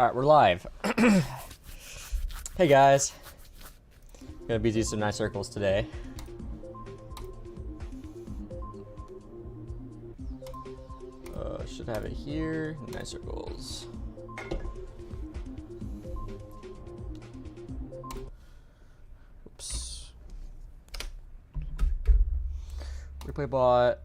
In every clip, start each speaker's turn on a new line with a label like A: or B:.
A: Alright, we're live. Hey guys. Gonna be doing some nice circles today. Should have it here. Nice circles. Oops. Replay bot.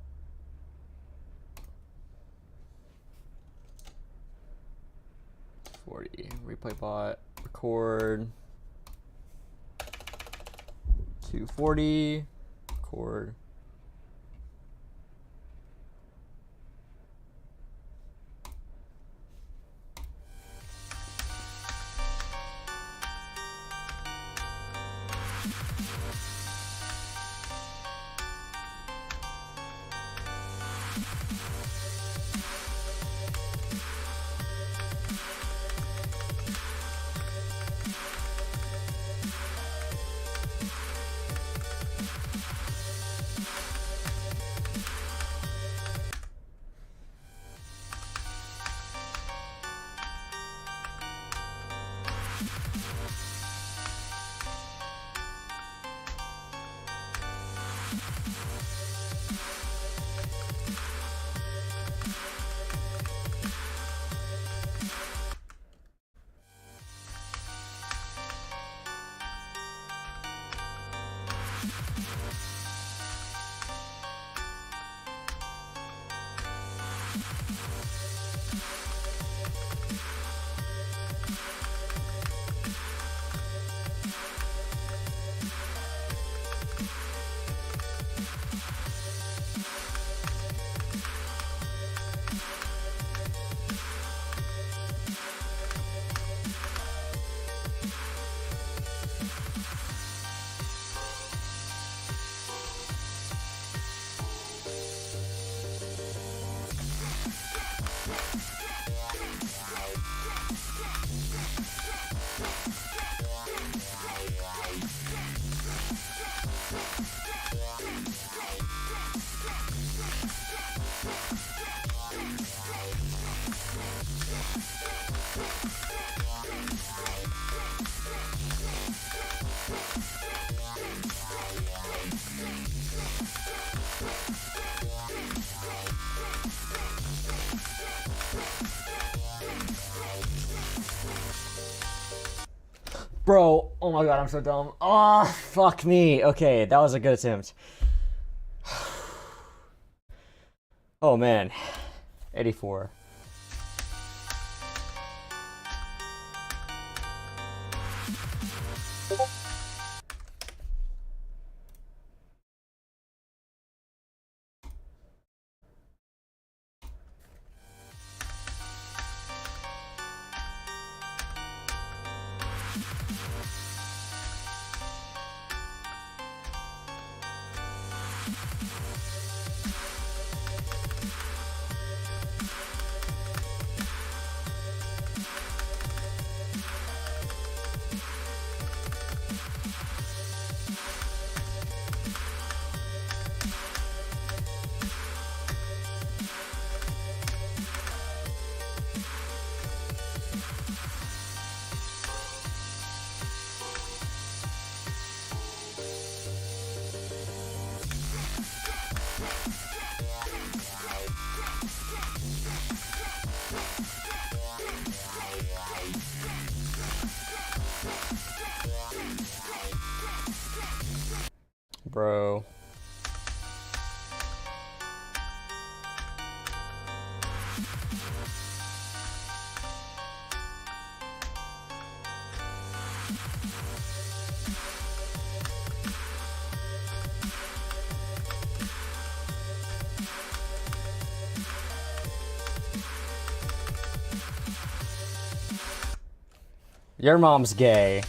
A: Replay bot, record, 240, record. Bro, oh my god, I'm so dumb. Oh, fuck me. Okay, that was a good attempt. Oh man, 84. Bro. Your mom's gay.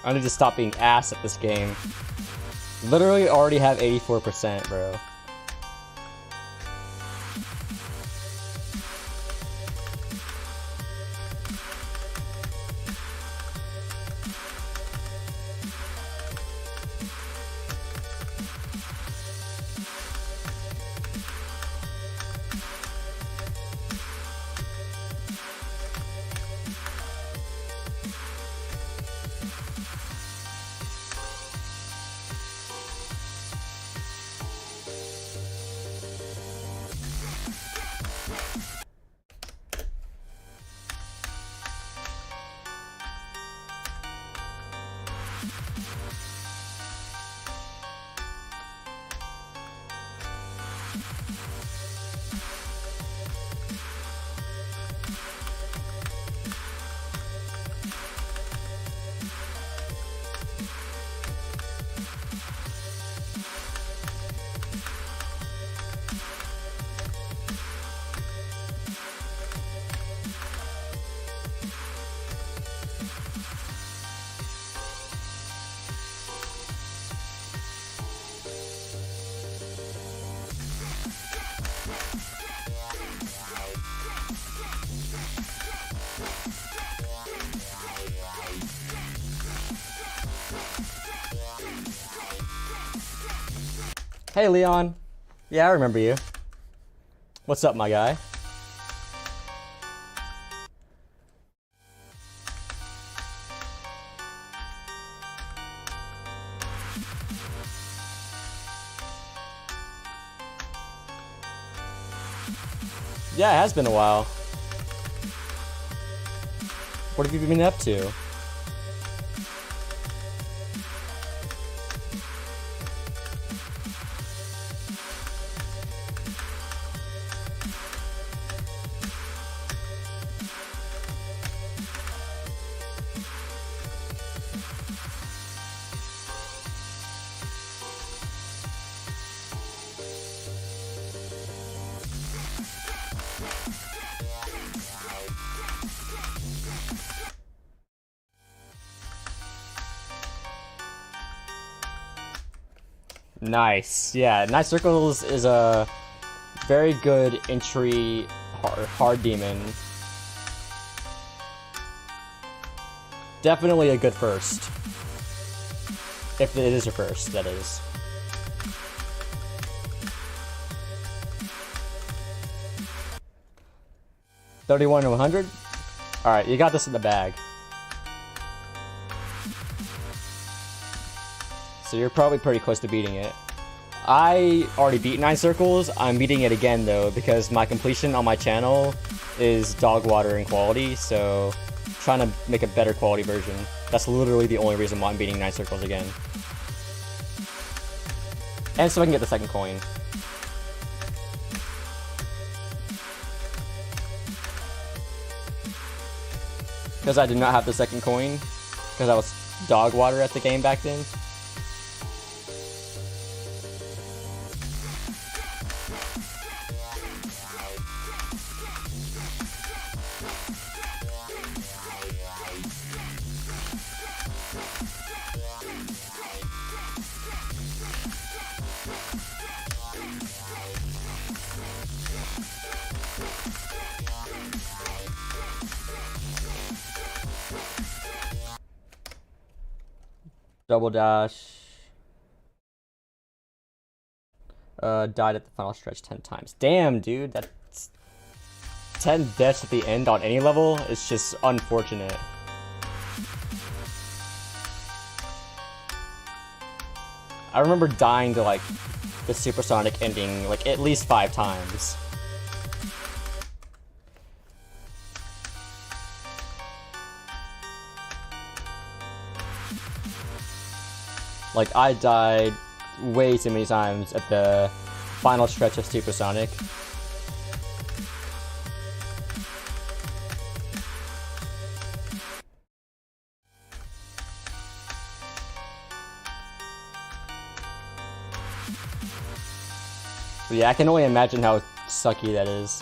A: I need to stop being ass at this game. Literally already have 84%, bro. Hey, Leon. Yeah, I remember you. What's up, my guy? Yeah, it has been a while. What have you been up to? Nice. Yeah, Night Circles is a very good entry hard demon. Definitely a good first. If it is your first, that is. $31 to 100? Alright, you got this in the bag. So you're probably pretty close to beating it. I already beat 9 circles. I'm beating it again though because my completion on my channel is dog water in quality, so I'm trying to make a better quality version. That's literally the only reason why I'm beating 9 circles again. And so I can get the second coin. Because I did not have the second coin, because I was dog water at the game back then. Double dash. Died at the final stretch 10 times. Damn, dude, that's 10 deaths at the end on any level. It's just unfortunate. I remember dying to like the supersonic ending like at least 5 times. Like, I died way too many times at the final stretch of Supersonic. But yeah, I can only imagine how sucky that is.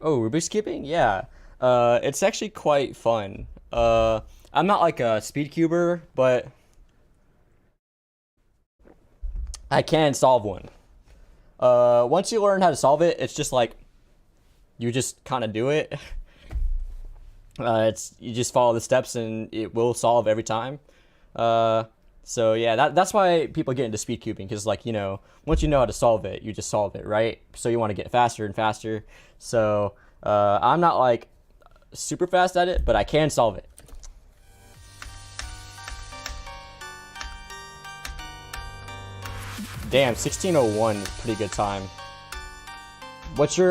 A: Oh, Rubik's cubing? Yeah. It's actually quite fun. I'm not like a speed cuber, but I can solve one. Once you learn how to solve it, it's just like you just kind of do it. It's you just follow the steps and it will solve every time. Uh, so yeah, that's why people get into speed cubing because like once you know how to solve it, you just solve it, right? So you want to get faster and faster. So I'm not like super fast at it, but I can solve it. Damn, 1601 is a pretty good time. What's your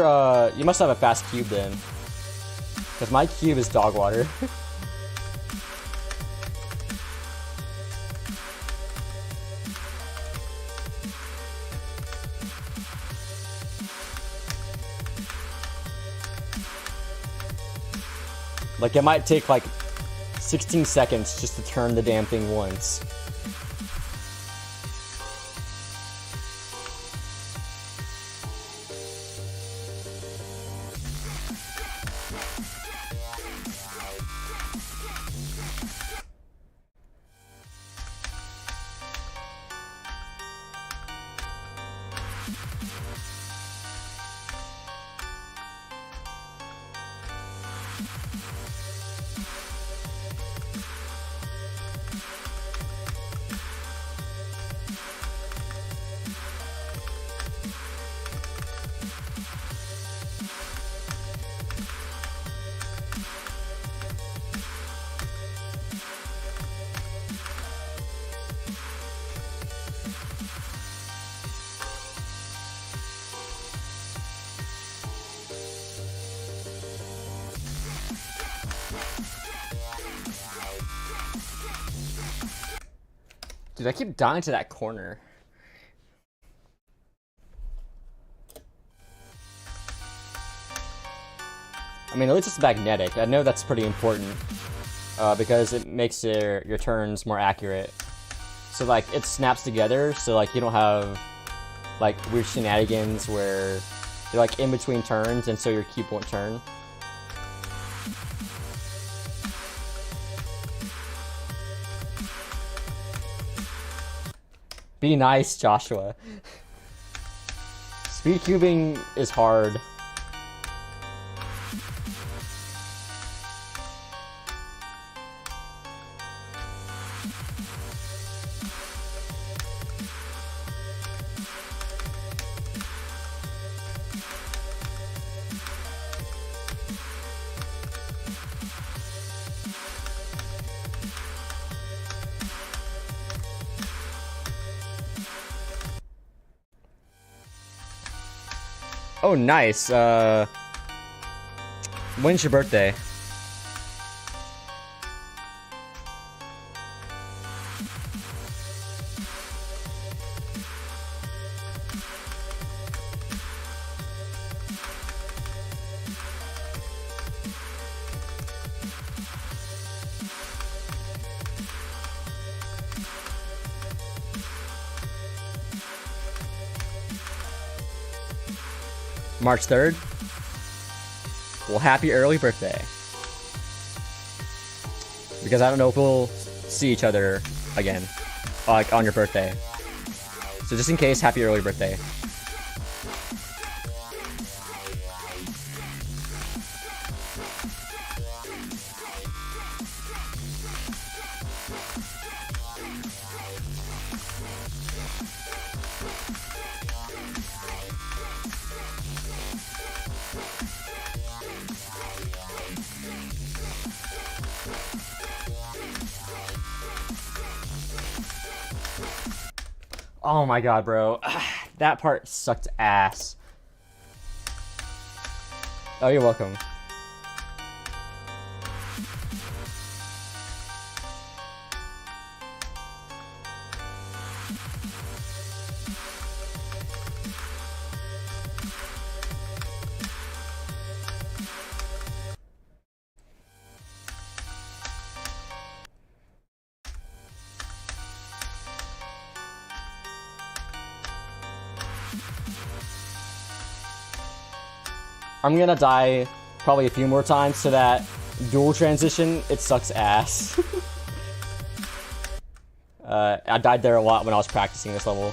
A: you must have a fast cube then. Because my cube is dog water. Like it might take like 16 seconds just to turn the damn thing once. Dude, I keep dying to that corner. I mean, at least it's magnetic. I know that's pretty important because it makes your turns more accurate. So like it snaps together, so like you don't have like weird shenanigans where you're like in between turns, and so your cube won't turn. Be nice, Joshua. Speed cubing is hard. Oh, nice. When's your birthday? March 3rd? Well, happy early birthday. Because I don't know if we'll see each other again, like on your birthday. So just in case, happy early birthday. Oh my god, bro. That part sucked ass. Oh, you're welcome. I'm gonna die probably a few more times to that dual transition. It sucks ass. I died there a lot when I was practicing this level.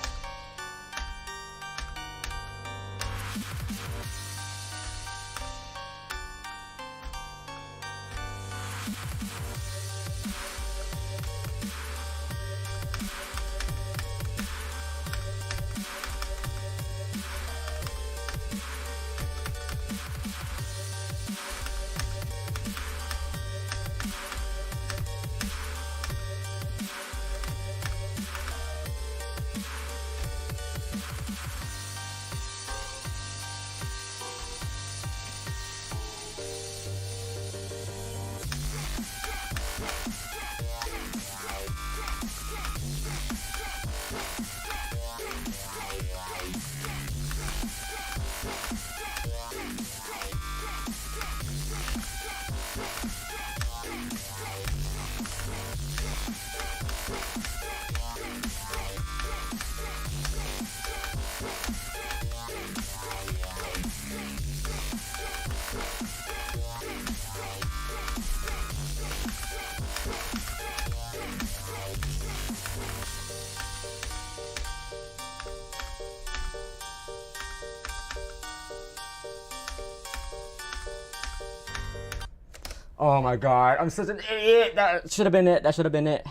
A: Oh my god, I'm such an idiot. That should have been it. That should have been it.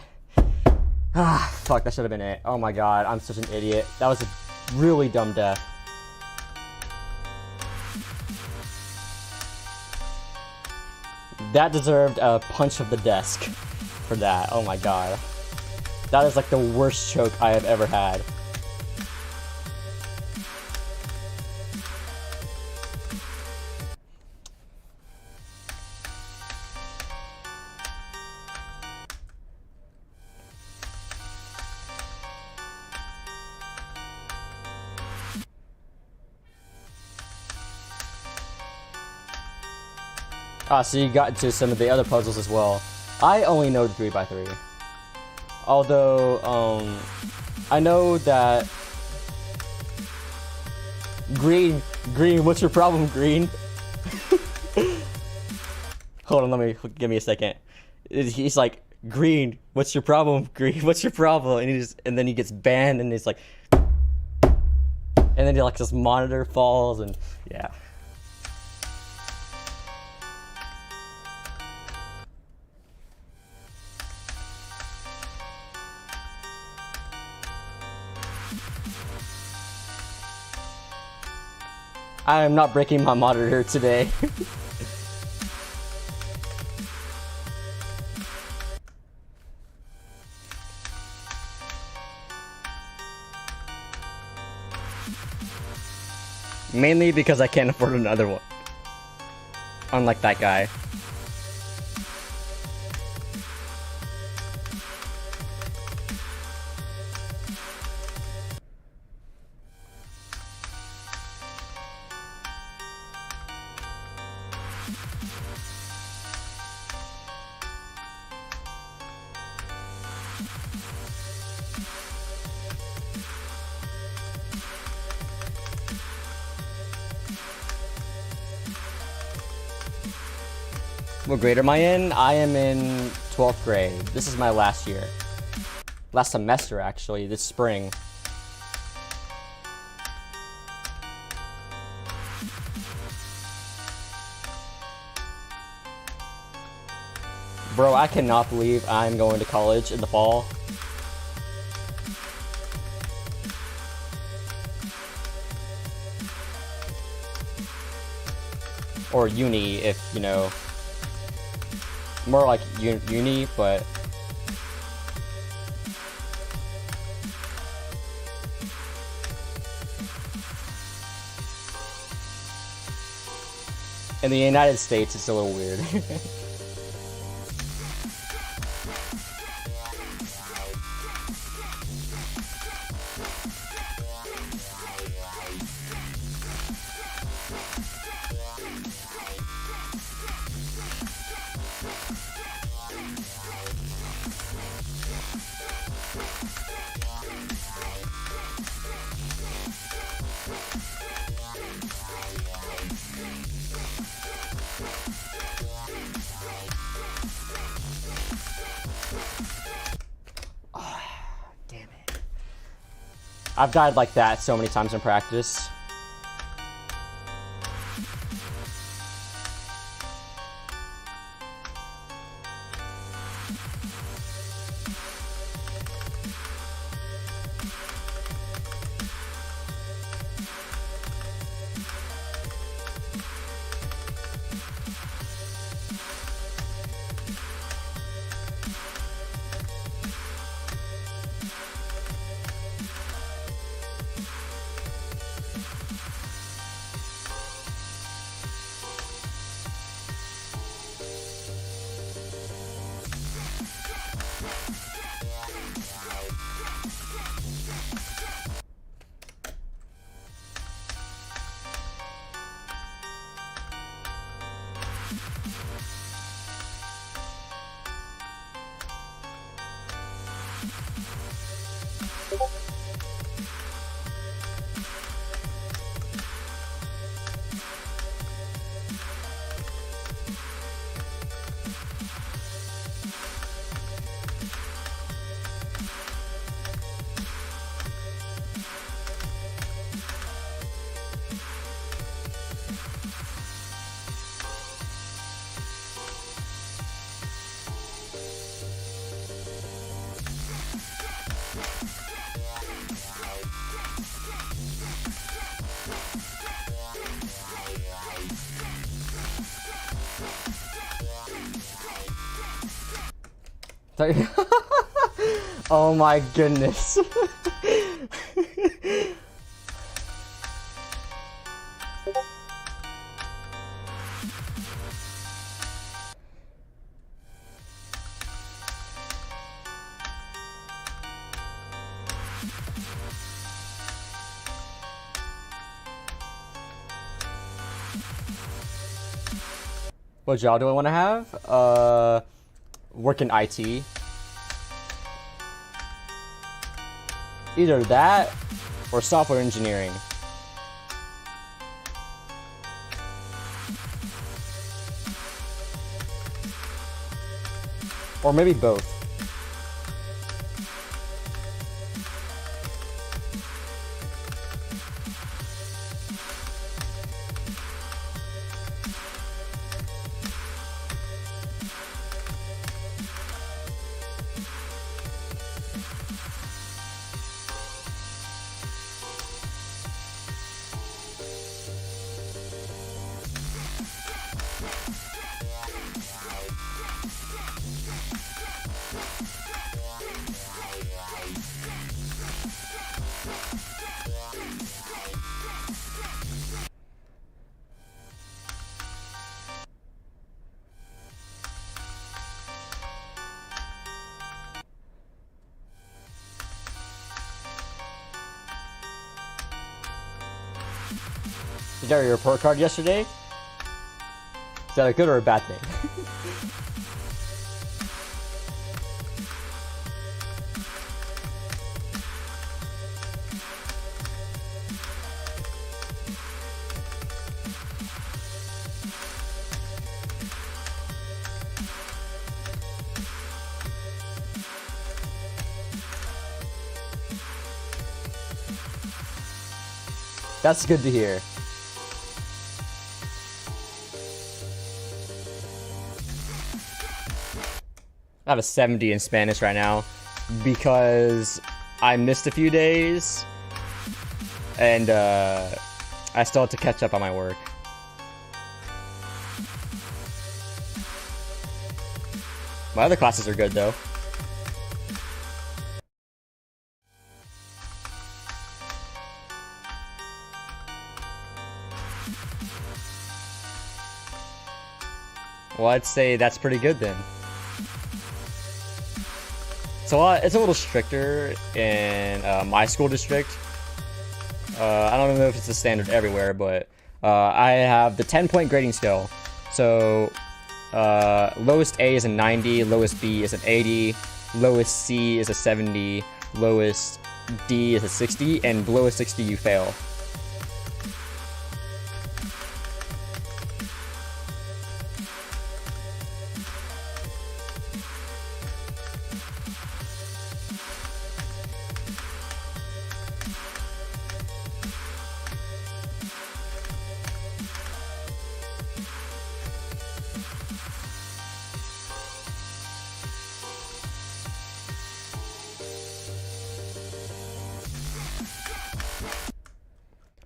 A: Ah, fuck, that should have been it. Oh my god, I'm such an idiot. That was a really dumb death. That deserved a punch of the desk for that. Oh my god. That is like the worst choke I have ever had. Ah, so you got into some of the other puzzles as well. I only know 3x3. Although, I know that... Green, what's your problem, Green? Hold on, give me a second. He's like, Green, what's your problem, Green, what's your problem? And then he gets banned, and he's like... And then like this monitor falls, and yeah. I am not breaking my monitor today. Mainly because I can't afford another one. Unlike that guy. What grade am I in? I am in 12th grade. This is my last year. Last semester, actually, this spring. Bro, I cannot believe I'm going to college in the fall. Or uni, if, you know... More like uni, but... In the United States, it's a little weird. I've died like that so many times in practice. Oh my goodness. What job do I want to have? Work in IT. Either that or software engineering. Or maybe both. Did you get your report card yesterday? Is that a good or a bad thing? That's good to hear. I have a 70 in Spanish right now because I missed a few days and I still have to catch up on my work. My other classes are good though. Well, I'd say that's pretty good then. So it's a little stricter in my school district. I don't know if it's the standard everywhere, but I have the 10-point grading scale. So lowest A is a 90, lowest B is an 80, lowest C is a 70, lowest D is a 60, and below a 60 you fail.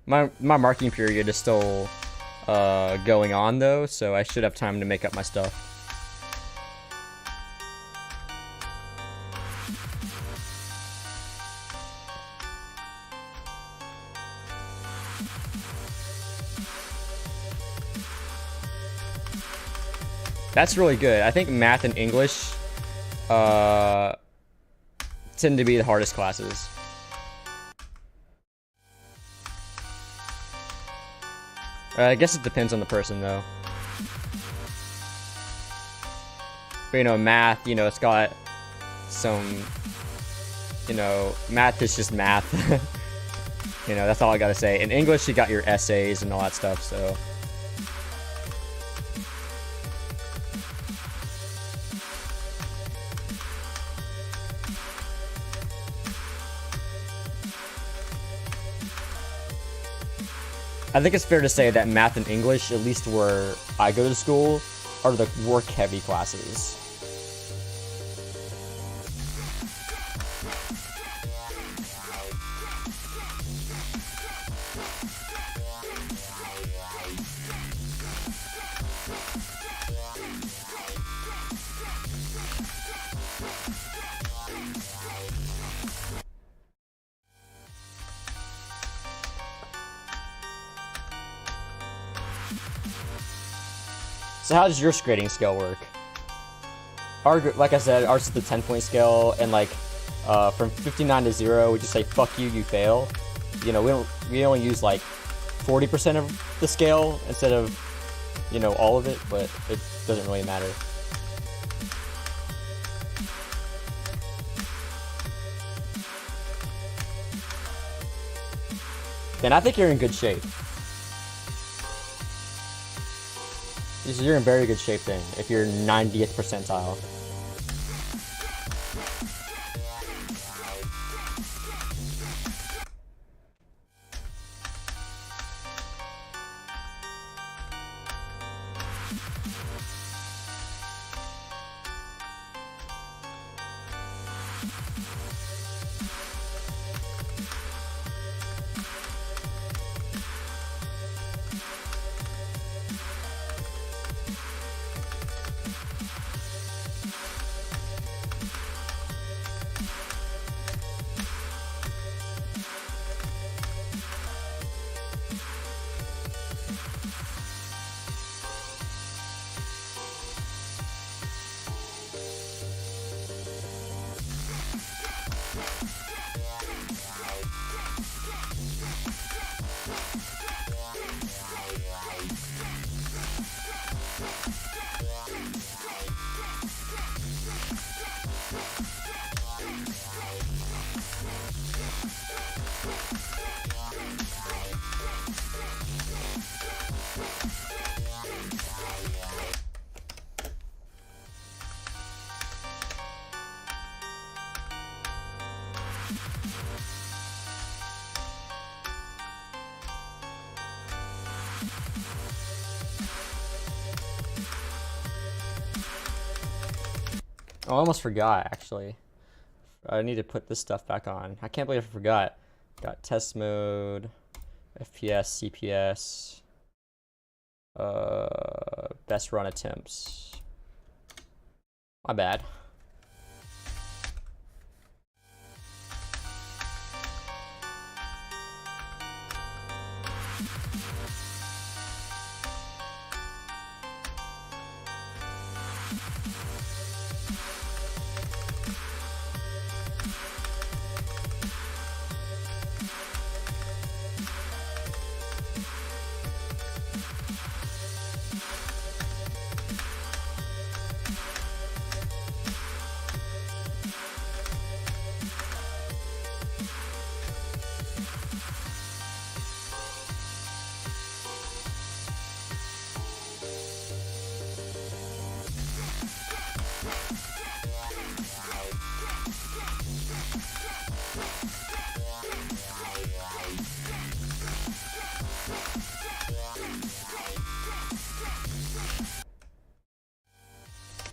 A: My marking period is still going on though, so I should have time to make up my stuff. That's really good. I think math and English tend to be the hardest classes. I guess it depends on the person though. But, you know, math, you know, it's got some, you know, math is just math. You know, that's all I gotta say. In English, you got your essays and all that stuff, so. I think it's fair to say that math and English, at least where I go to school, are the work-heavy classes. So how does your grading scale work? Like I said, ours is the 10-point scale, and like from 59 to 0, we just say "fuck you, you fail." You know, we only use like 40% of the scale instead of, you know, all of it, but it doesn't really matter. Then I think you're in good shape. You're in very good shape then, if you're 90th percentile. Oh, I almost forgot, actually. I need to put this stuff back on. I can't believe I forgot. Got test mode, FPS, CPS, best run attempts. My bad.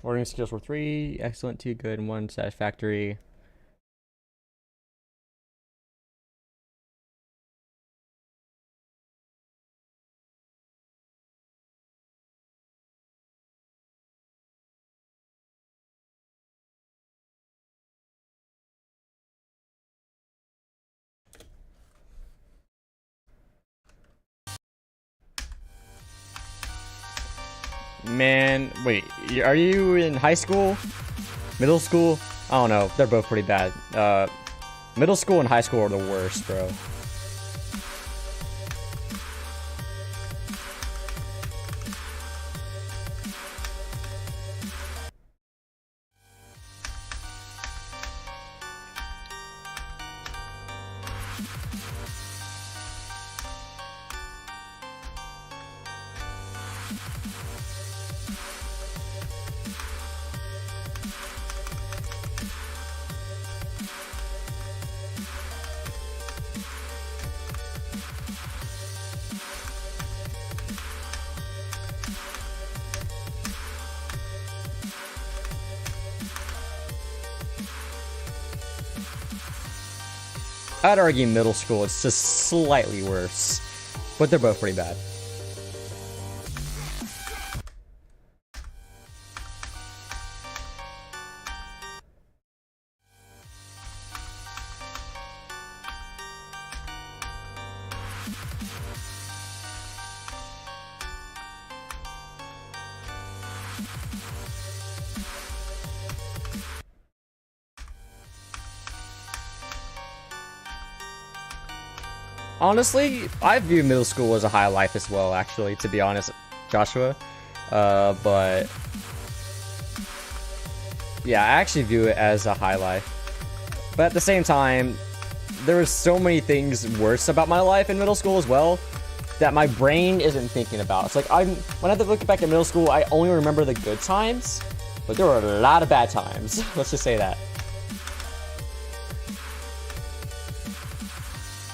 A: Ordering skills were 3, excellent, 2 good, and 1 satisfactory. Man, wait, are you in high school? Middle school? I don't know. They're both pretty bad. Middle school and high school are the worst, bro. I'd argue middle school, it's just slightly worse. But they're both pretty bad. Honestly, I view middle school as a high life as well, actually, to be honest, Joshua. But yeah, I actually view it as a high life. But at the same time, there were so many things worse about my life in middle school as well that my brain isn't thinking about. It's like when I look back at middle school, I only remember the good times, but there were a lot of bad times. Let's just say that.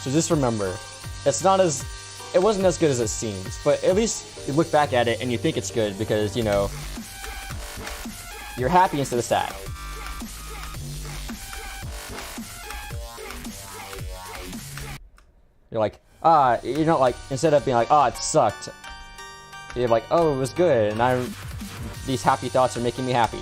A: So just remember, it wasn't as good as it seems, but at least you look back at it and you think it's good because, you know, you're happy instead of sad. You're like, you're not like, instead of being like, it sucked, you're like, oh, it was good, and these happy thoughts are making me happy.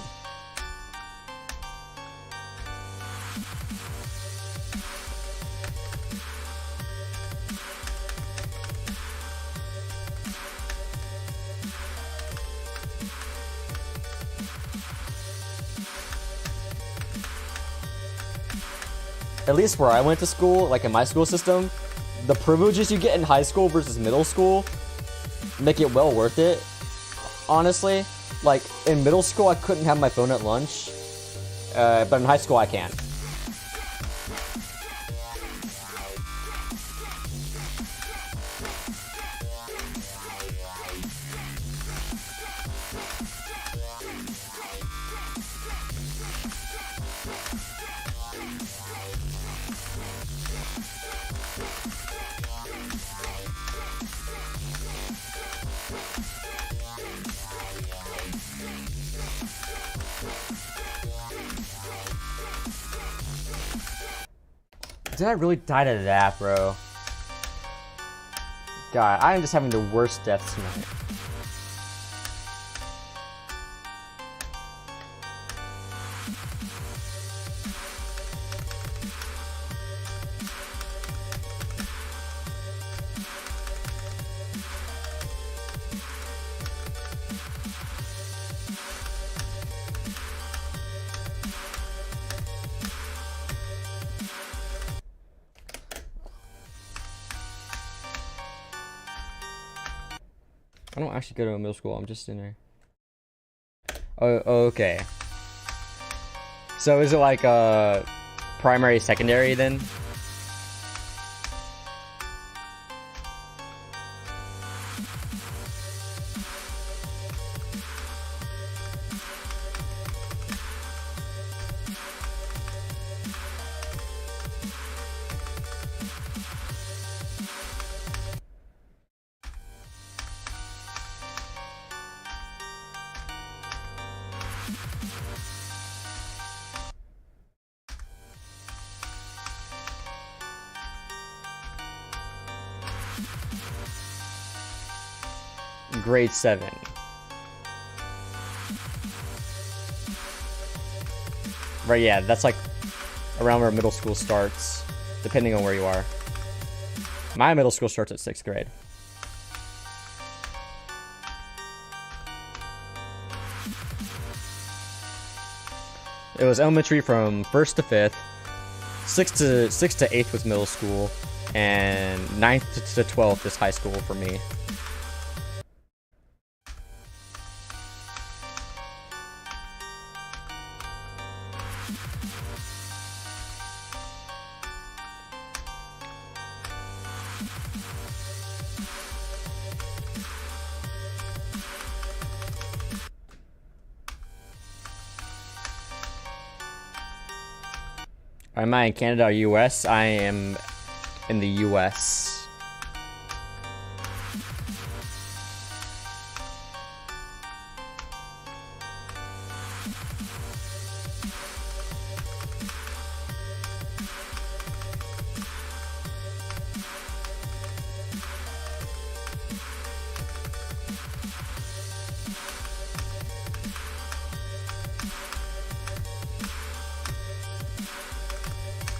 A: At least where I went to school, like in my school system, the privileges you get in high school versus middle school make it well worth it. Honestly, like in middle school, I couldn't have my phone at lunch, but in high school, I can. Did I really die to that, bro? God, I am just having the worst deaths tonight. I don't actually go to a middle school, I'm just in there. Oh, okay. So is it like primary, secondary then? Grade 7. Right, yeah, that's like around where middle school starts, depending on where you are. My middle school starts at 6th grade. It was elementary from 1st to 5th, 6th to 8th was middle school, and 9th to 12th is high school for me. Am I in Canada or US? I am in the US.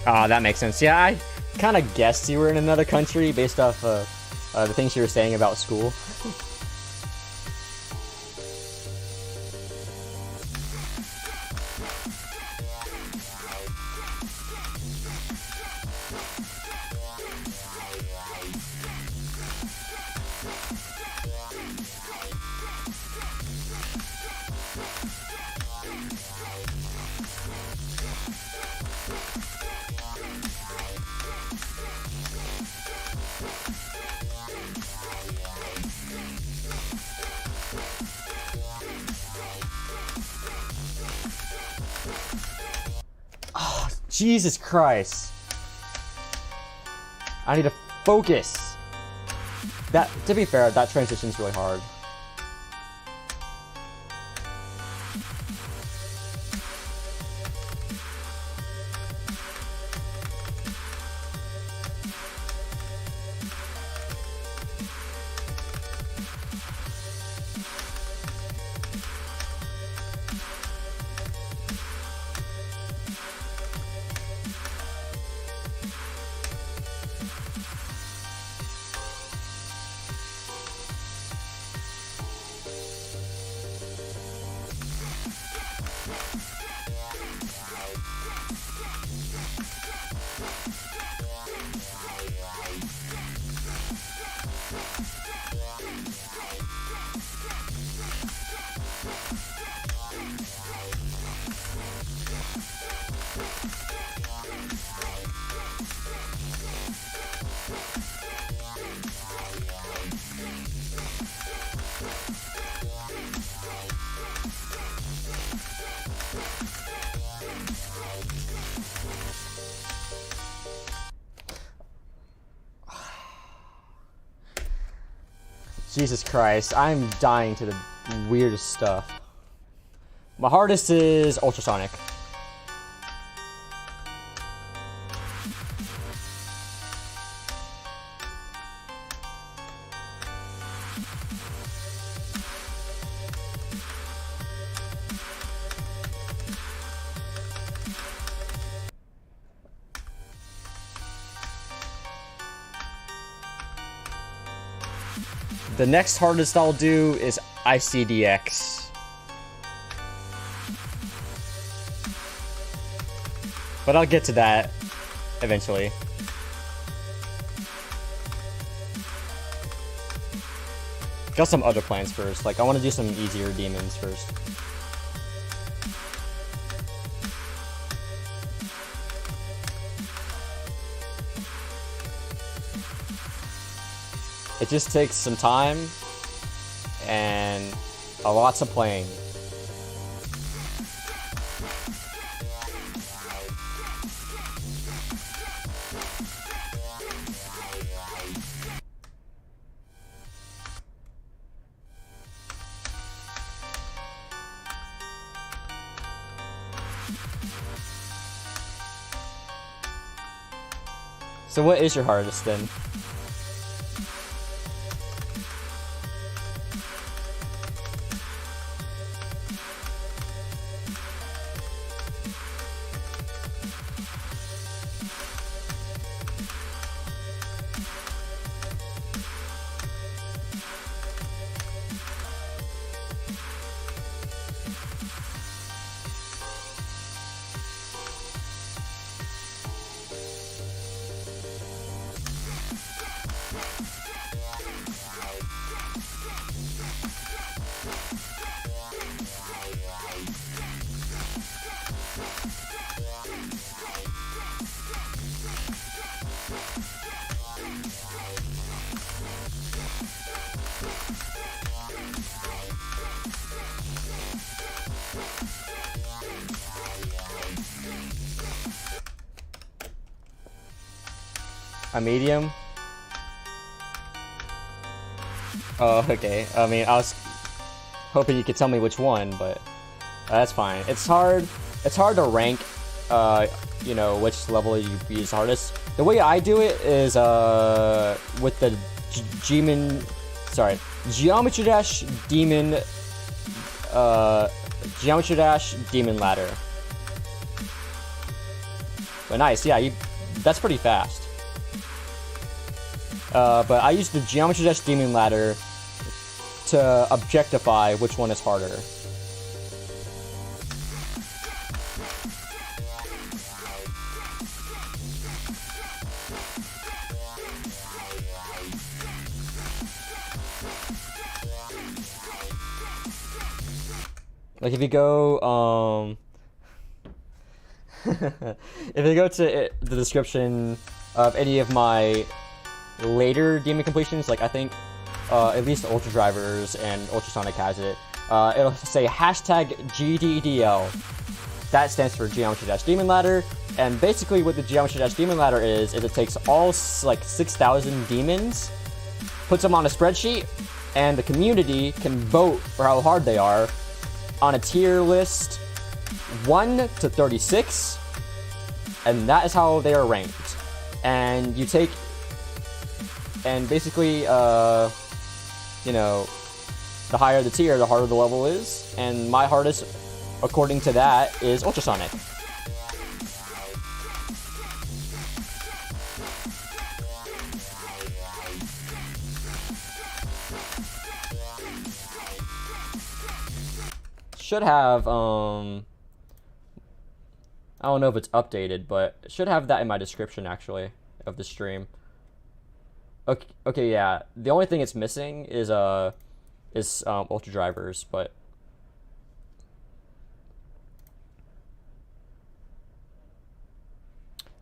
A: Ah, that makes sense. Yeah, I kind of guessed you were in another country based off the things you were saying about school. Jesus Christ. I need to focus. That, to be fair, that transition's really hard. Jesus Christ, I'm dying to the weirdest stuff. My hardest is ultrasonic. The next hardest I'll do is ICDX. But I'll get to that eventually. Got some other plans first. Like, I want to do some easier demons first. It just takes some time and a lots of playing. So what is your hardest then? A medium? Oh, okay. I mean, I was hoping you could tell me which one, but that's fine. It's hard to rank, you know, which level you use hardest. The way I do it is, with the Geometry Dash Demon, Geometry Dash Demon Ladder. But nice, yeah, that's pretty fast. But I use the Geometry Dash Demon Ladder to objectify which one is harder. Like if you go, if you go to the description of any of my later demon completions, like I think at least Ultra Drivers and Ultrasonic has it, it'll say hashtag GDDL. That stands for Geometry Dash Demon Ladder, and basically what the Geometry Dash Demon Ladder is it takes all like 6,000 demons, puts them on a spreadsheet, and the community can vote for how hard they are on a tier list 1 to 36, and that is how they are ranked. And you take, and basically, you know, the higher the tier, the harder the level is, and my hardest, according to that, is Ultrasonic. Should have, I don't know if it's updated, but it should have that in my description, actually, of the stream. Okay, yeah. The only thing it's missing is Ultra Drivers, but...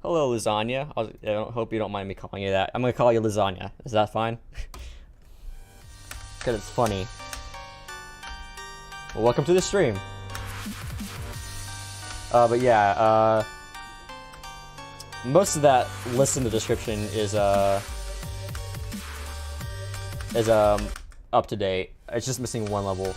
A: Hello, Lasagna. I hope you don't mind me calling you that. I'm gonna call you Lasagna. Is that fine? Because it's funny. Well, welcome to the stream. But yeah, most of that list in the description is up to date. It's just missing one level.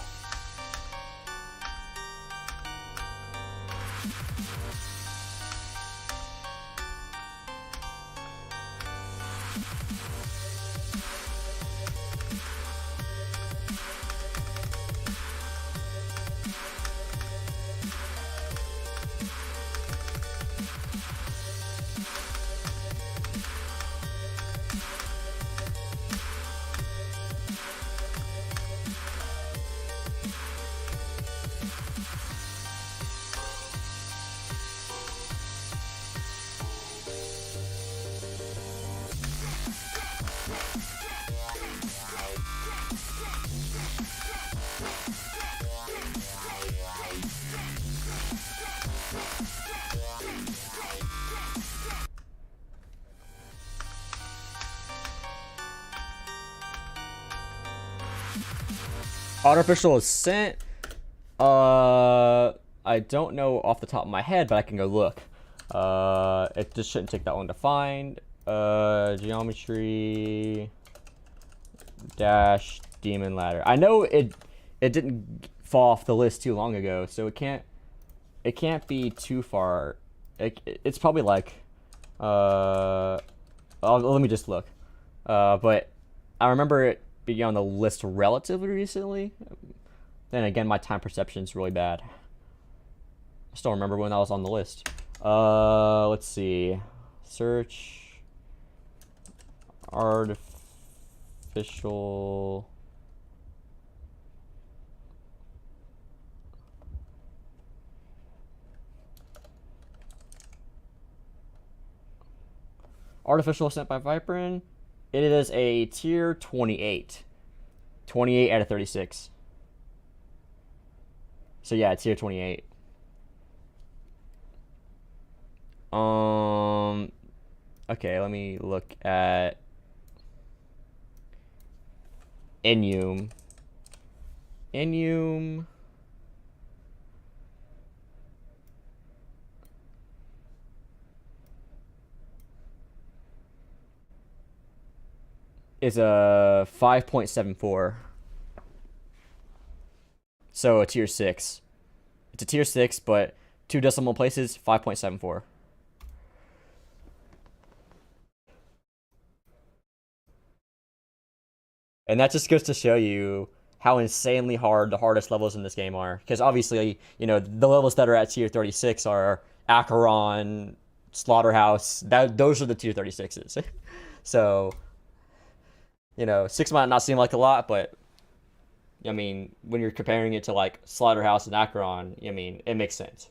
A: Artificial Ascent, I don't know off the top of my head, but I can go look. It just shouldn't take that long to find. Geometry Dash Demon Ladder. I know it didn't fall off the list too long ago, so it can't be too far. It's probably like, let me just look. But I remember it being on the list relatively recently. Then again, my time perception is really bad. I still remember when I was on the list. Let's see. Search artificial Ascent by Viperin. It is a tier 28. 28 out of 36. So yeah, tier 28. Okay, let me look at Inium. is a 5.74. So a tier 6. It's a tier 6, but 2 decimal places, 5.74. And that just goes to show you how insanely hard the hardest levels in this game are. Because obviously, you know, the levels that are at tier 36 are Acheron, Slaughterhouse. Those are the tier 36s. So, you know, 6 might not seem like a lot, but I mean, when you're comparing it to like Slaughterhouse and Acheron, I mean, it makes sense.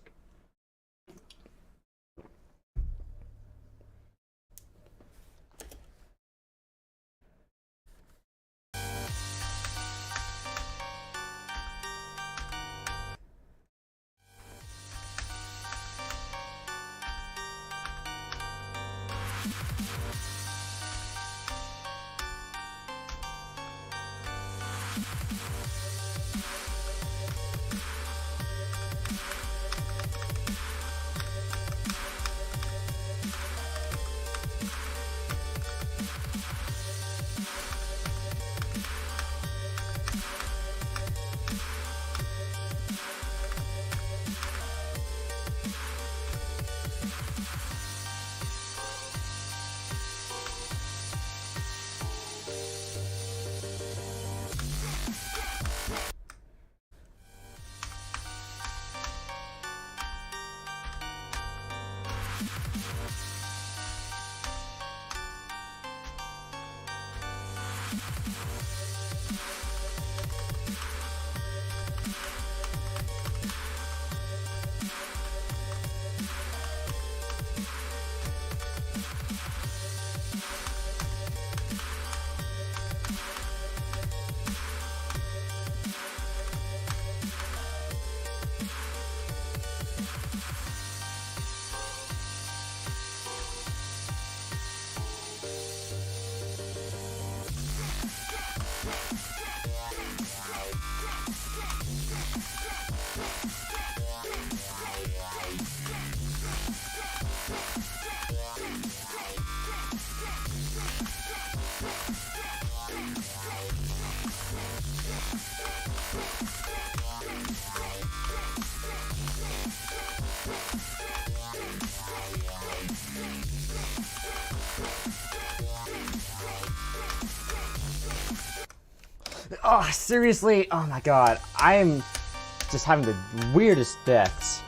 A: Oh, seriously? Oh my god. I am just having the weirdest deaths.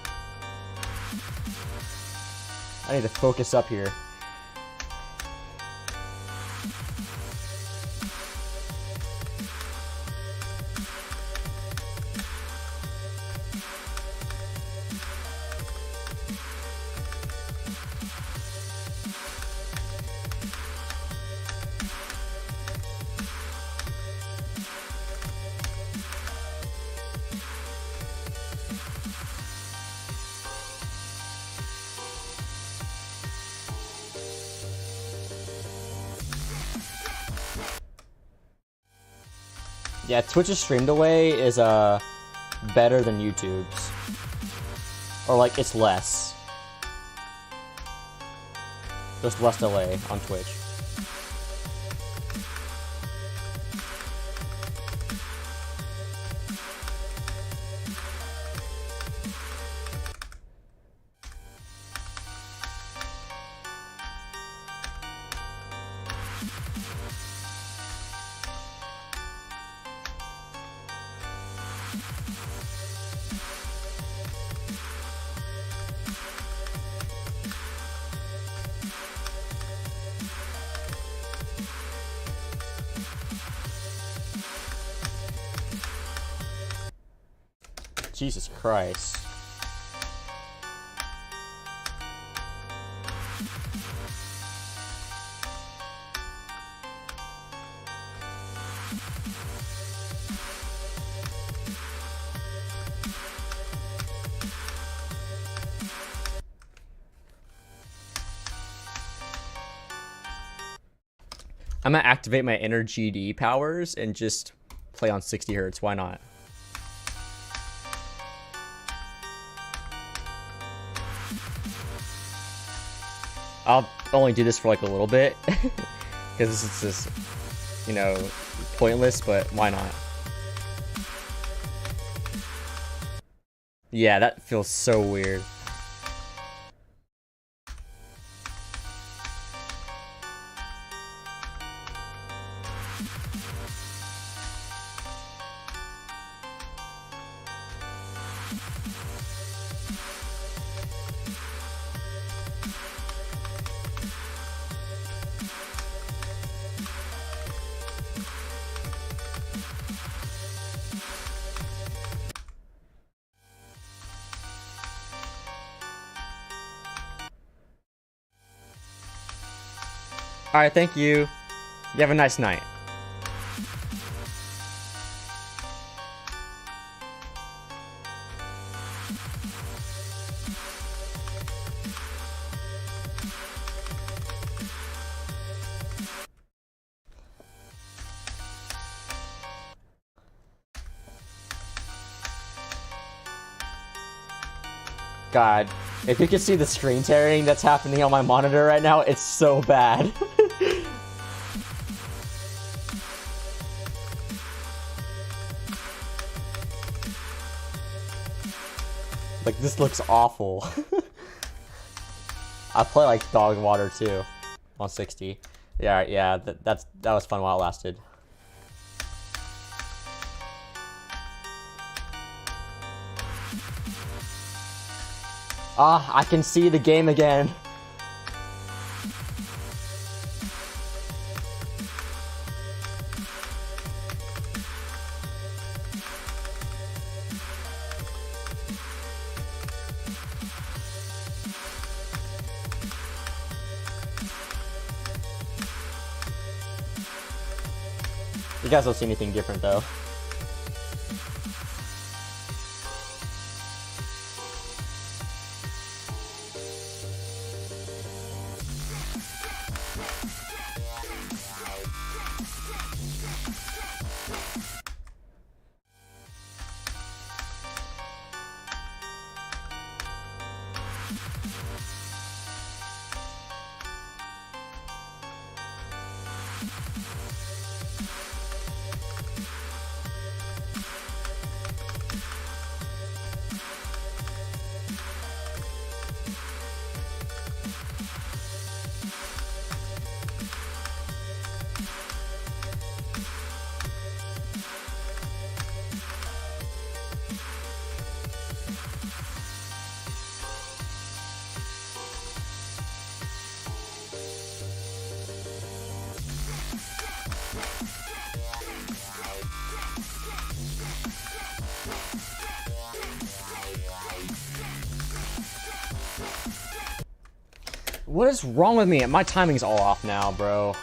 A: I need to focus up here. Yeah, Twitch's stream delay is better than YouTube's. Or like it's less. There's less delay on Twitch. Jesus Christ. I'm gonna activate my inner GD powers and just play on 60 hertz. Why not? I'll only do this for like a little bit because this is just you know, pointless, but why not? Yeah, that feels so weird. Alright, thank you. You have a nice night. God, if you could see the screen tearing that's happening on my monitor right now, it's so bad. Like, this looks awful. I play like dog water too on 60. Yeah, that was fun while it lasted. Ah, I can see the game again. You guys don't see anything different though. What is wrong with me? My timing's all off now, bro.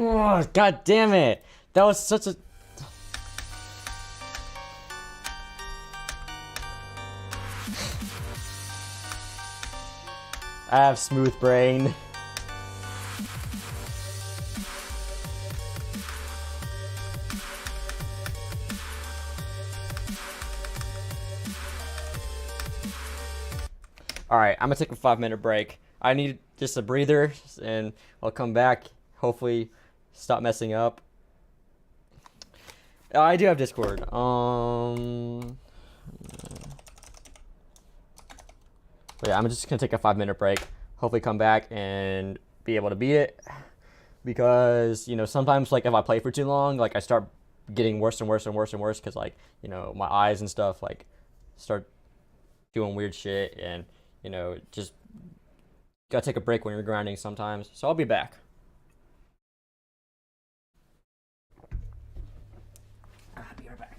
A: Oh, God damn it. That was such a... I have smooth brain. Alright, I'm gonna take a 5-minute break. I need just a breather, and I'll come back. Hopefully, stop messing up. I do have Discord. But yeah, I'm just gonna take a 5-minute break. Hopefully, come back and be able to beat it. Because sometimes like if I play for too long, like I start getting worse and worse and worse and worse. Because like my eyes and stuff like start doing weird shit, and just gotta take a break when you're grinding sometimes. So I'll be back. I'll be right back.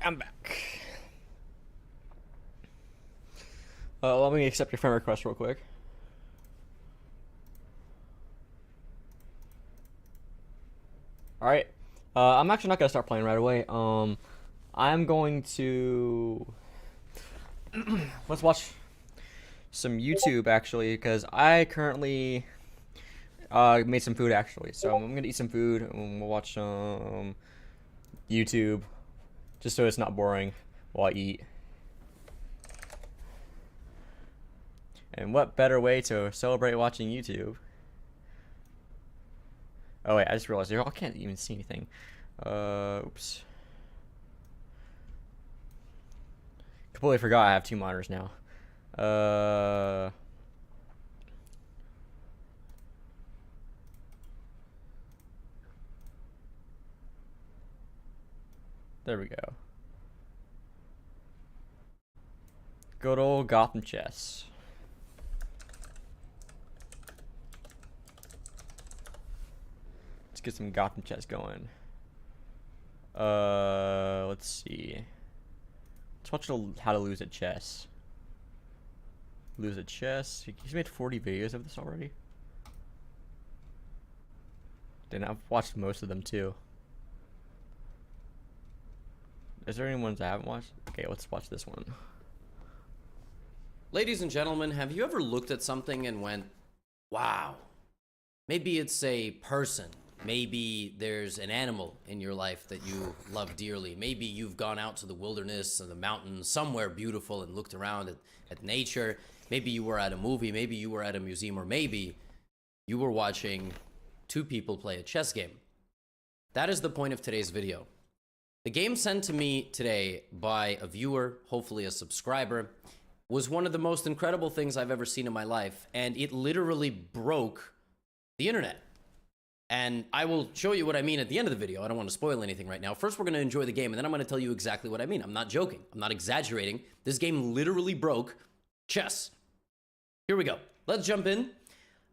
A: I'm back. Let me accept your friend request real quick. Alright. I'm actually not gonna start playing right away. I'm going to let's watch some YouTube actually, because I currently made some food actually. So I'm gonna eat some food and we'll watch some YouTube, just so it's not boring while I eat. And what better way to celebrate watching YouTube? Oh wait, I just realized I can't even see anything. Oops. Completely forgot I have 2 monitors now. There we go. Good old Gotham chess. Let's get some Gotham chess going. Let's see. Let's watch how to lose at chess. Lose at chess. He's made 40 videos of this already. Then I've watched most of them too. Is there any ones I haven't watched? Okay, let's watch this one.
B: Ladies and gentlemen, have you ever looked at something and went, wow, maybe it's a person. Maybe there's an animal in your life that you love dearly. Maybe you've gone out to the wilderness or the mountains, somewhere beautiful, and looked around at nature. Maybe you were at a movie. Maybe you were at a museum. Or maybe you were watching 2 people play a chess game. That is the point of today's video. The game sent to me today by a viewer, hopefully a subscriber, was one of the most incredible things I've ever seen in my life. And it literally broke the internet. And I will show you what I mean at the end of the video. I don't want to spoil anything right now. First, we're going to enjoy the game, and then I'm going to tell you exactly what I mean. I'm not joking. I'm not exaggerating. This game literally broke chess. Here we go. Let's jump in.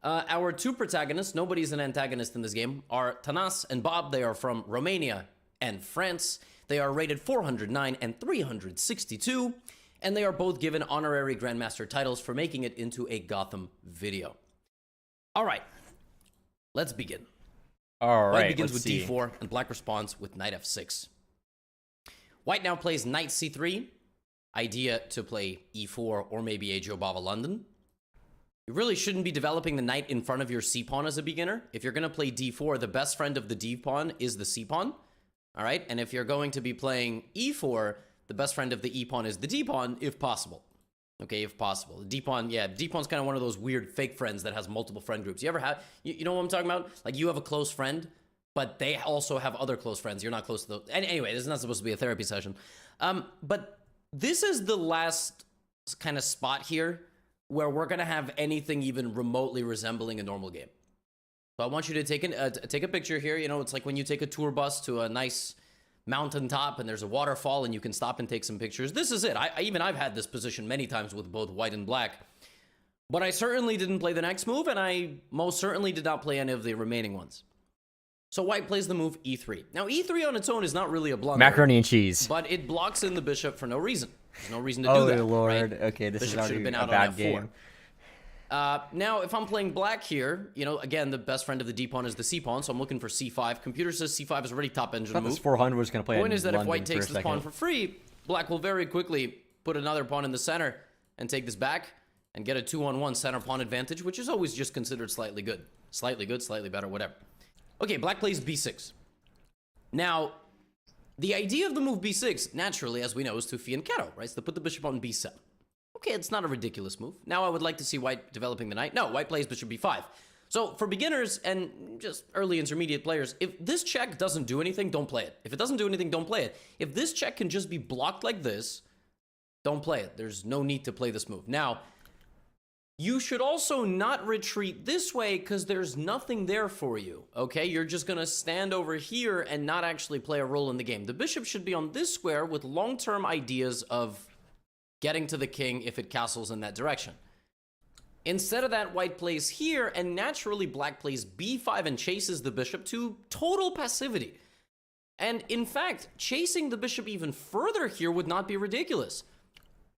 B: Our 2 protagonists, nobody's an antagonist in this game, are Tanas and Bob. They are from Romania and France. They are rated 409 and 362, and they are both given honorary Grandmaster titles for making it into a Gotham video. All right, let's begin.
A: All right,
B: White begins with
A: see.
B: d4, and black responds with knight f6. White now plays knight c3. Idea to play e4 or maybe a Joe Bava London. You really shouldn't be developing the knight in front of your c-pawn as a beginner. If you're going to play d4, the best friend of the d-pawn is the c-pawn. All right, and if you're going to be playing e4, the best friend of the e-pawn is the d-pawn, if possible. Okay, if possible. The d-pawn, yeah, d-pawn's kind of one of those weird fake friends that has multiple friend groups. You ever have, you know what I'm talking about? Like, you have a close friend, but they also have other close friends. You're not close to those. Anyway, this is not supposed to be a therapy session. But this is the last kind of spot here where we're going to have anything even remotely resembling a normal game. So I want you to take a picture here. You know, it's like when you take a tour bus to a nice mountaintop and there's a waterfall and you can stop and take some pictures. This is it. I've had this position many times with both white and black. But I certainly didn't play the next move, and I most certainly did not play any of the remaining ones. So white plays the move e3. Now, e3 on its own is not really a blunder.
A: Macaroni and cheese.
B: But it blocks in the bishop for no reason. There's no reason to do that.
A: Oh, Lord.
B: Right?
A: Okay, this
B: Bishop
A: is
B: should have
A: already
B: been
A: a
B: out
A: bad
B: on f4.
A: game.
B: Now, if I'm playing black here, you know, again, the best friend of the d-pawn is the c-pawn, so I'm looking for c5. Computer says c5 is already top engine move.
A: This 400 was going to play.
B: Point is that if
A: London
B: white takes
A: for a
B: this pawn
A: second.
B: for free, black will very quickly put another pawn in the center and take this back and get a 2-on-1 center pawn advantage, which is always just considered slightly good. Slightly good, slightly better, whatever. Okay, black plays b6. Now, the idea of the move b6, naturally, as we know, is to fianchetto, right? So to put the bishop on b7. Okay, it's not a ridiculous move. Now I would like to see white developing the knight. No, white plays bishop b5. So for beginners and just early intermediate players, if this check doesn't do anything, don't play it. If it doesn't do anything, don't play it. If this check can just be blocked like this, don't play it. There's no need to play this move. Now, you should also not retreat this way because there's nothing there for you, okay? You're just going to stand over here and not actually play a role in the game. The bishop should be on this square with long-term ideas of getting to the king if it castles in that direction. Instead of that, white plays here, and naturally black plays b5 and chases the bishop to total passivity. And in fact, chasing the bishop even further here would not be ridiculous.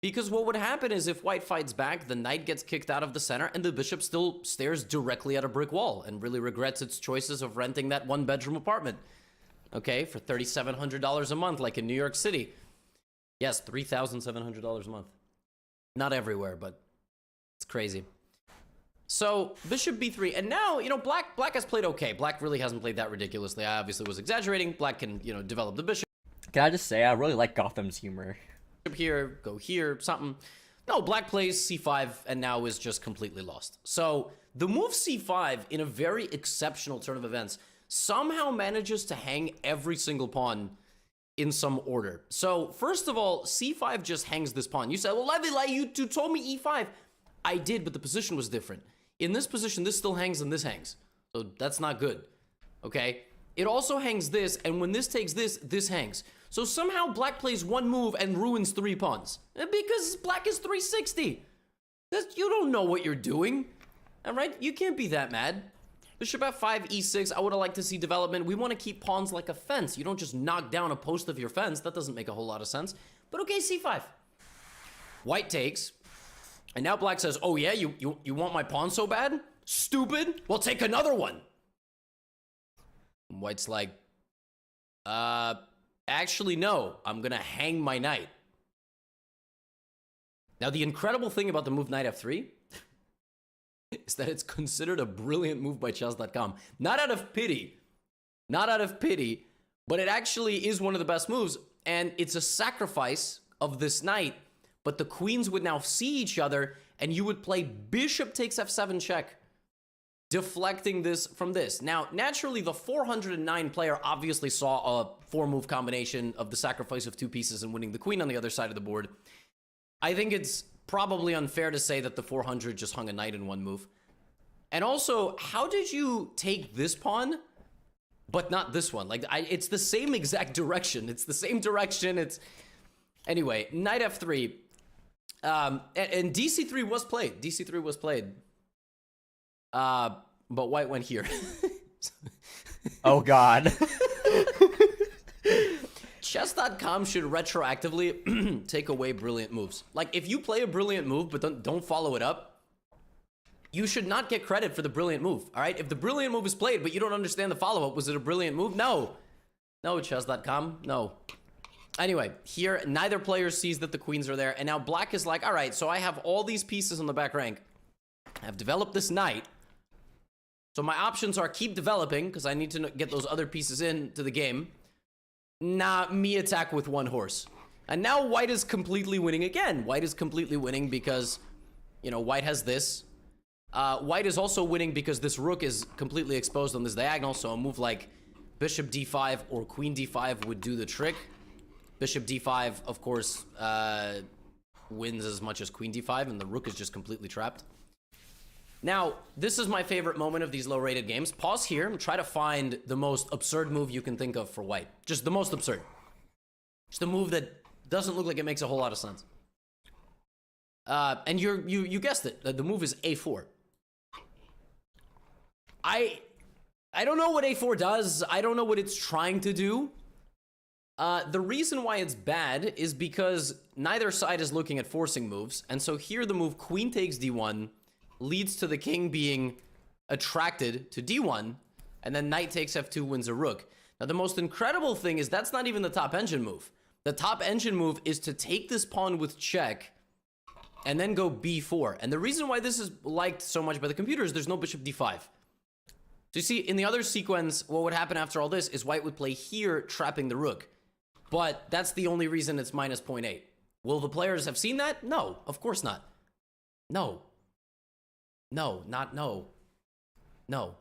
B: Because what would happen is if white fights back, the knight gets kicked out of the center and the bishop still stares directly at a brick wall and really regrets its choices of renting that one-bedroom apartment. Okay, for $3,700 a month, like in New York City. Yes, $3,700 a month. Not everywhere, but it's crazy. So, bishop b3, and now, you know, black has played okay. Black really hasn't played that ridiculously. I obviously was exaggerating. Black can, you know, develop the bishop.
A: Can I just say, I really like Gotham's humor.
B: Here, go here, something. No, black plays c5 and now is just completely lost. So, the move c5 in a very exceptional turn of events somehow manages to hang every single pawn in some order. So, first of all, c5 just hangs this pawn. You said, well, Levi, you told me e5. I did, but the position was different. In this position, this still hangs and this hangs. So that's not good, okay? It also hangs this, and when this takes this, this hangs. So somehow black plays one move and ruins 3 pawns. Because black is 360. You don't know what you're doing, all right? You can't be that mad. Bishop f5, e6, I would have liked to see development. We want to keep pawns like a fence. You don't just knock down a post of your fence. That doesn't make a whole lot of sense. But okay, c5. White takes. And now black says, oh yeah, you want my pawn so bad? Stupid? Well, take another one. And white's like, actually no, I'm gonna hang my knight. Now the incredible thing about the move knight f3 is that it's considered a brilliant move by chess.com. Not out of pity, but it actually is one of the best moves, and it's a sacrifice of this knight. But the queens would now see each other, and you would play bishop takes f7 check, deflecting this from this. Now, naturally, the 409 player obviously saw a 4-move combination of the sacrifice of 2 pieces and winning the queen on the other side of the board. I think it's probably unfair to say that the 400 just hung a knight in 1 move. And also, how did you take this pawn, but not this one? Like, it's the same exact direction. It's the same direction. It's... Anyway, knight f3. And dc3 was played. dc3 was played. But white went here.
A: Oh, God.
B: Chess.com should retroactively take away brilliant moves. Like, if you play a brilliant move, but don't follow it up, you should not get credit for the brilliant move, all right? If the brilliant move is played, but you don't understand the follow-up, was it a brilliant move? No. No, chess.com, no. Anyway, here, neither player sees that the queens are there, and now black is like, all right, so I have all these pieces on the back rank. I've developed this knight. So my options are keep developing, because I need to get those other pieces into the game. Nah, me attack with 1 horse. And now white is completely winning again. White is completely winning because, you know, white has this. White is also winning because this rook is completely exposed on this diagonal, so a move like bishop d5 or queen d5 would do the trick. Bishop d5, of course, wins as much as queen d5, and the rook is just completely trapped. Now, this is my favorite moment of these low-rated games. Pause here and try to find the most absurd move you can think of for white. Just the most absurd. Just a move that doesn't look like it makes a whole lot of sense. And you guessed it. The move is a4. I don't know what a4 does. I don't know what it's trying to do. The reason why it's bad is because neither side is looking at forcing moves. And so here the move queen takes d1 leads to the king being attracted to d1. And then knight takes f2 wins a rook. Now the most incredible thing is that's not even the top engine move. The top engine move is to take this pawn with check and then go b4. And the reason why this is liked so much by the computer is there's no bishop d5. So you see, in the other sequence, what would happen after all this is white would play here, trapping the rook. But that's the only reason it's minus 0.8. Will the players have seen that? No, of course not. No. No, not no. No.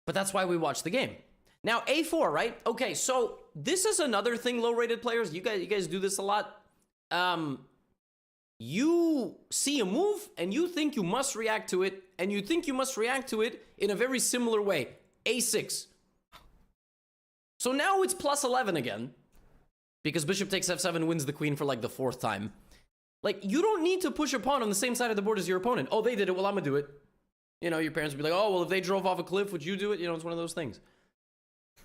B: But that's why we watch the game. Now, a4, right? Okay, so this is another thing, low-rated players. You guys do this a lot. You see a move, and you think you must react to it, and you think you must react to it in a very similar way. a6. So now it's plus 11 again, because bishop takes f7 wins the queen for like the 4th time. Like, you don't need to push a pawn on the same side of the board as your opponent. Oh, they did it, well, I'm gonna do it. You know, your parents would be like, oh, well, if they drove off a cliff, would you do it? You know, it's one of those things.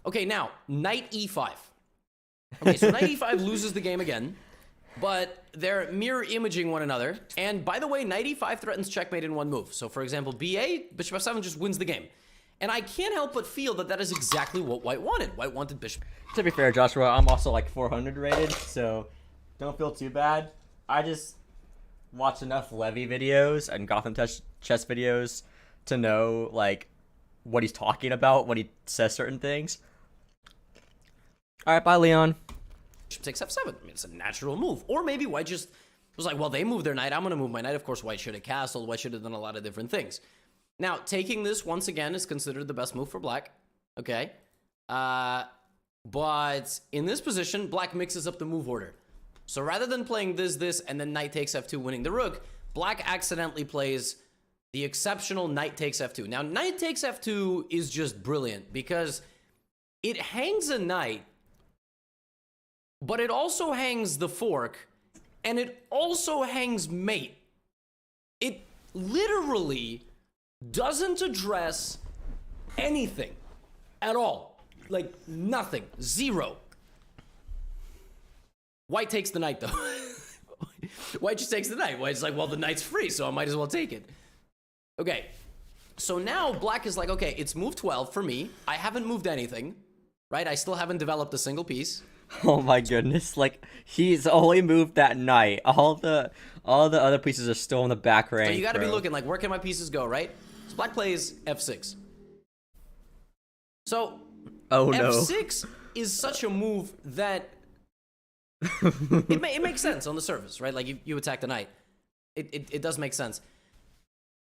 B: Okay, now, knight e5. Okay, so knight e5 loses the game again, but they're mirror imaging one another. And by the way, knight e5 threatens checkmate in one move. So for example, ba, bishop f7 just wins the game. And I can't help but feel that that is exactly what white wanted. White wanted bishop.
A: To be fair, Joshua, I'm also like 400 rated, so don't feel too bad. I just watch enough Levy videos and Gotham chess videos to know like what he's talking about when he says certain things. All right, bye, Leon.
B: Bishop takes f7. I mean, it's a natural move. Or maybe white just was like, well, they moved their knight. I'm going to move my knight. Of course, white should have castled. White should have done a lot of different things. Now, taking this once again is considered the best move for black. Okay. But in this position, black mixes up the move order. So rather than playing this, and then knight takes f2 winning the rook, black accidentally plays the exceptional knight takes f2. Now, knight takes f2 is just brilliant because it hangs a knight, but it also hangs the fork, and it also hangs mate. It literally doesn't address anything at all. Like, nothing. Zero. White takes the knight, though. White just takes the knight. White's like, well, the knight's free, so I might as well take it. Okay. So now black is like, okay, it's move 12 for me. I haven't moved anything, right? I still haven't developed a single piece.
A: Oh my goodness, like, he's only moved that knight. All the other pieces are still in the back rank.
B: So you gotta be looking, like, where can my pieces go, right? So black plays f6. So,
A: oh no.
B: f6 is such a move that it makes sense on the surface, right? Like, you attack the knight. It does make sense.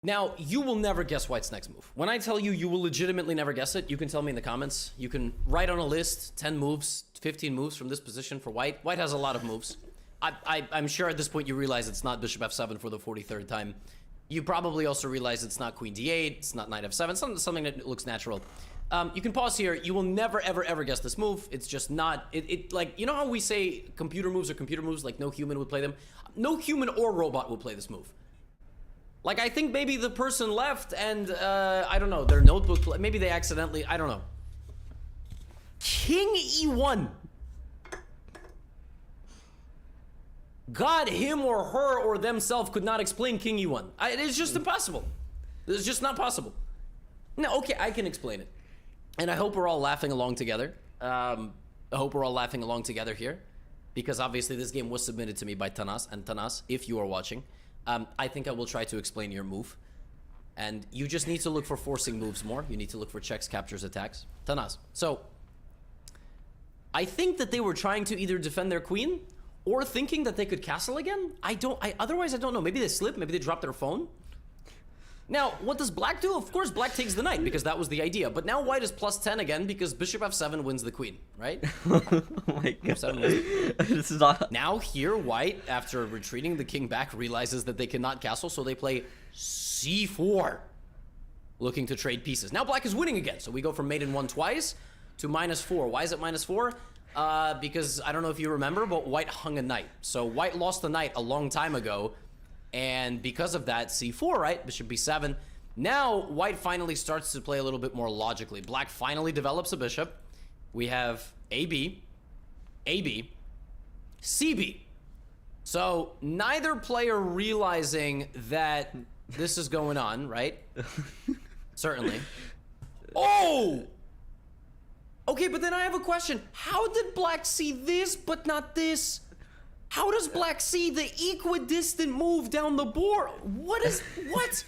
B: Now, you will never guess white's next move. When I tell you, you will legitimately never guess it, you can tell me in the comments. You can write on a list 10 moves, 15 moves from this position for white. White has a lot of moves. I'm sure at this point you realize it's not bishop f7 for the 43rd time. You probably also realize it's not queen d8, it's not knight f7, something that looks natural. You can pause here. You will never, ever, ever guess this move. It's just not, like, you know how we say computer moves are computer moves, like no human would play them? No human or robot will play this move. Like, I think maybe the person left and, I don't know, their notebook, maybe they accidentally, I don't know. King e1. God, him or her or themselves could not explain king e1. It's just impossible. It's just not possible. No, okay, I can explain it. And I hope we're all laughing along together. I hope we're all laughing along together here. Because obviously this game was submitted to me by Tanas. And Tanas, if you are watching, I think I will try to explain your move. And you just need to look for forcing moves more. You need to look for checks, captures, attacks. Tanas. So, I think that they were trying to either defend their queen or thinking that they could castle again. Otherwise, I don't know. Maybe they slipped. Maybe they dropped their phone. Now, what does black do? Of course, black takes the knight because that was the idea. But now white is plus 10 again because bishop f7 wins the queen, right?
A: Oh my god. This is not...
B: Now here, white, after retreating the king back, realizes that they cannot castle, so they play c4, looking to trade pieces. Now black is winning again, so we go from mate in 1 twice to -4. Why is it -4? Because I don't know if you remember, but white hung a knight. So white lost the knight a long time ago. And because of that, c4, right? Bishop b7. Now, white finally starts to play a little bit more logically. Black finally develops a bishop. We have AB, AB, CB. So, neither player realizing that this is going on, right? Certainly. Oh! Okay, but then I have a question. How did black see this, but not this? How does black see the equidistant move down the board? What?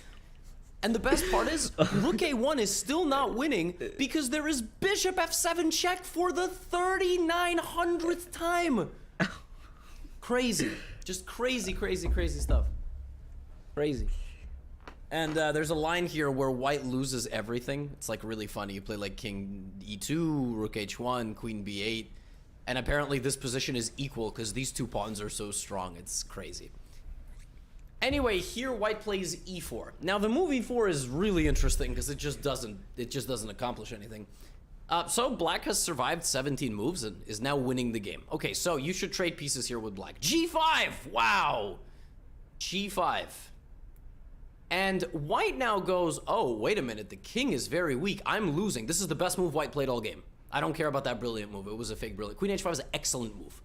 B: And the best part is, rook a1 is still not winning because there is bishop f7 check for the 3900th time. Crazy. Just crazy, crazy, crazy stuff. Crazy. And there's a line here where white loses everything. It's like really funny. You play like king e2, rook h1, queen b8. And apparently this position is equal because these two pawns are so strong. It's crazy. Anyway, here white plays e4. Now the move e4 is really interesting because it just doesn't accomplish anything. So black has survived 17 moves and is now winning the game. Okay, so you should trade pieces here with black. g5. Wow. g5. And white now goes, oh, wait a minute. The king is very weak. I'm losing. This is the best move white played all game. I don't care about that brilliant move. It was a fake brilliant. Queen h5 is an excellent move.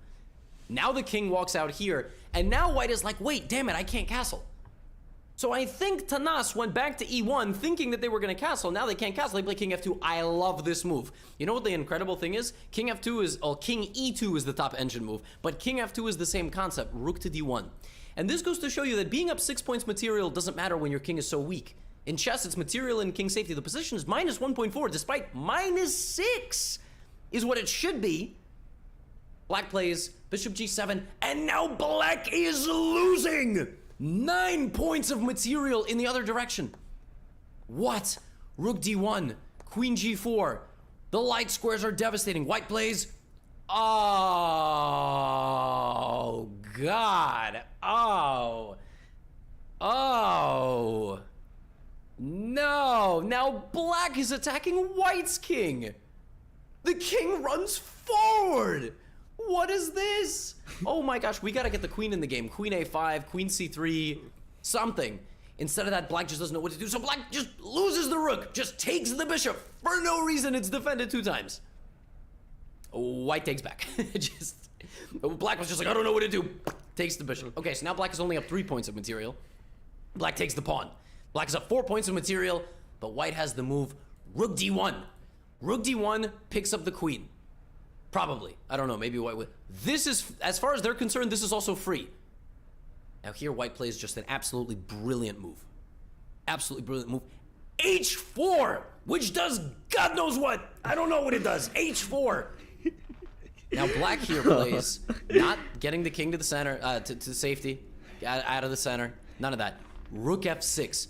B: Now the king walks out here, and now white is like, wait, damn it, I can't castle. So I think Tanas went back to e1 thinking that they were going to castle. Now they can't castle. They play king f2. I love this move. You know what the incredible thing is? King f2 is, or king e2 is the top engine move, but king f2 is the same concept, rook to d1. And this goes to show you that being up 6 points material doesn't matter when your king is so weak. In chess, it's material and king safety. The position is minus 1.4, despite minus 6 is what it should be. Black plays bishop g7, and now black is losing 9 points of material in the other direction. What? Rook d1, queen g4. The light squares are devastating. White plays. Oh, God. Oh. Oh. No. Now black is attacking white's king. The king runs forward. What is this? Oh my gosh, we gotta get the queen in the game. Queen a5, queen c3, something. Instead of that, black just doesn't know what to do, so black just loses the rook, just takes the bishop. For no reason, it's defended 2 times. White takes back. Black was just like, I don't know what to do. Takes the bishop. Okay, so now black is only up 3 points of material. Black takes the pawn. Black is up 4 points of material, but white has the move rook d1. Rook d1 picks up the queen. Probably. I don't know. Maybe white would. This is, as far as they're concerned, this is also free. Now here, white plays just an absolutely brilliant move. Absolutely brilliant move. H4, which does God knows what. I don't know what it does. H4. Now black here plays, not getting the king to the center, to safety, out of the center. None of that. Rook f6.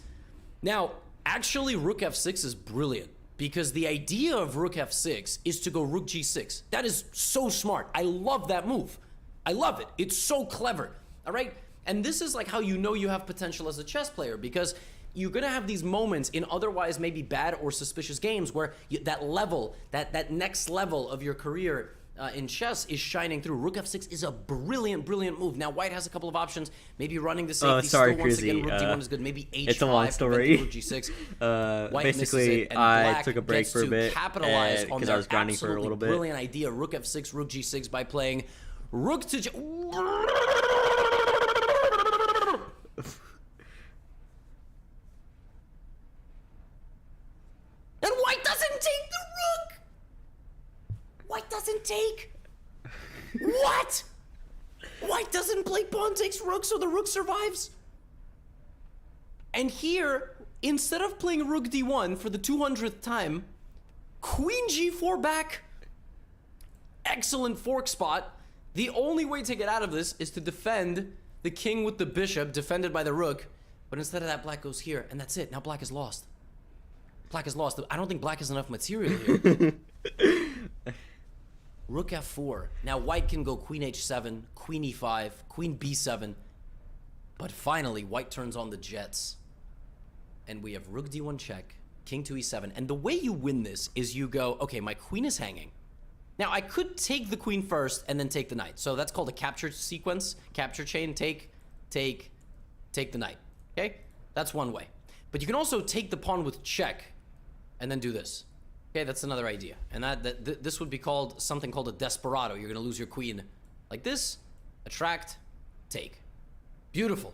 B: Now, actually, rook f6 is brilliant. Because the idea of rook f6 is to go rook g6. That is so smart. I love that move. I love it. It's so clever. All right? And this is like how you know you have potential as a chess player, because you're going to have these moments in otherwise maybe bad or suspicious games where that level, that next level of your career in chess is shining through. Rook f6 is a brilliant, brilliant move. Now white has a couple of options. Maybe running the safety.
C: Sorry,
B: still once
C: Cruzy.
B: again, rook d1 is good. Maybe h5.
C: It's a long story.
B: Rook g6.
C: Basically, I took a break for a bit
B: capitalize on
C: because I was grinding for a little bit.
B: Brilliant idea. Rook f6, rook g6 by playing rook to and white doesn't take the rook. White doesn't take. What? White doesn't play pawn takes rook, so the rook survives. And here, instead of playing rook d1 for the 200th time, queen g4 back. Excellent fork spot. The only way to get out of this is to defend the king with the bishop, defended by the rook. But instead of that, black goes here, and that's it. Now black is lost. Black is lost. I don't think black has enough material here. Rook f4. Now white can go queen h7, queen e5, queen b7. But finally, white turns on the jets. And we have rook d1 check, king to e7. And the way you win this is you go, okay, my queen is hanging. Now, I could take the queen first and then take the knight. So that's called a capture sequence, capture chain, take the knight, okay? That's one way. But you can also take the pawn with check and then do this. Okay, that's another idea. And this would be called something called a desperado. You're going to lose your queen like this, attract, take. Beautiful.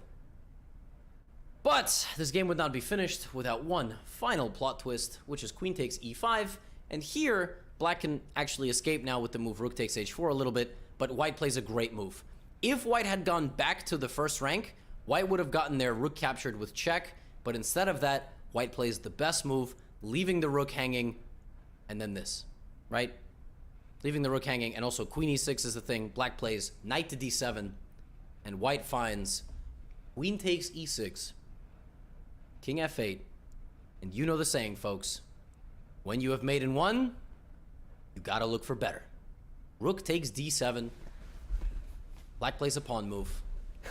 B: But this game would not be finished without one final plot twist, which is queen takes e5. And here, black can actually escape now with the move rook takes h4 a little bit, but white plays a great move. If white had gone back to the first rank, white would have gotten their rook captured with check, but instead of that, white plays the best move, leaving the rook hanging, and then this, right? Leaving the rook hanging, and also queen e6 is the thing. Black plays knight to d7, and white finds queen takes e6, king f8, and you know the saying, folks. When you have mate in one, you gotta look for better. Rook takes d7. Black plays a pawn move.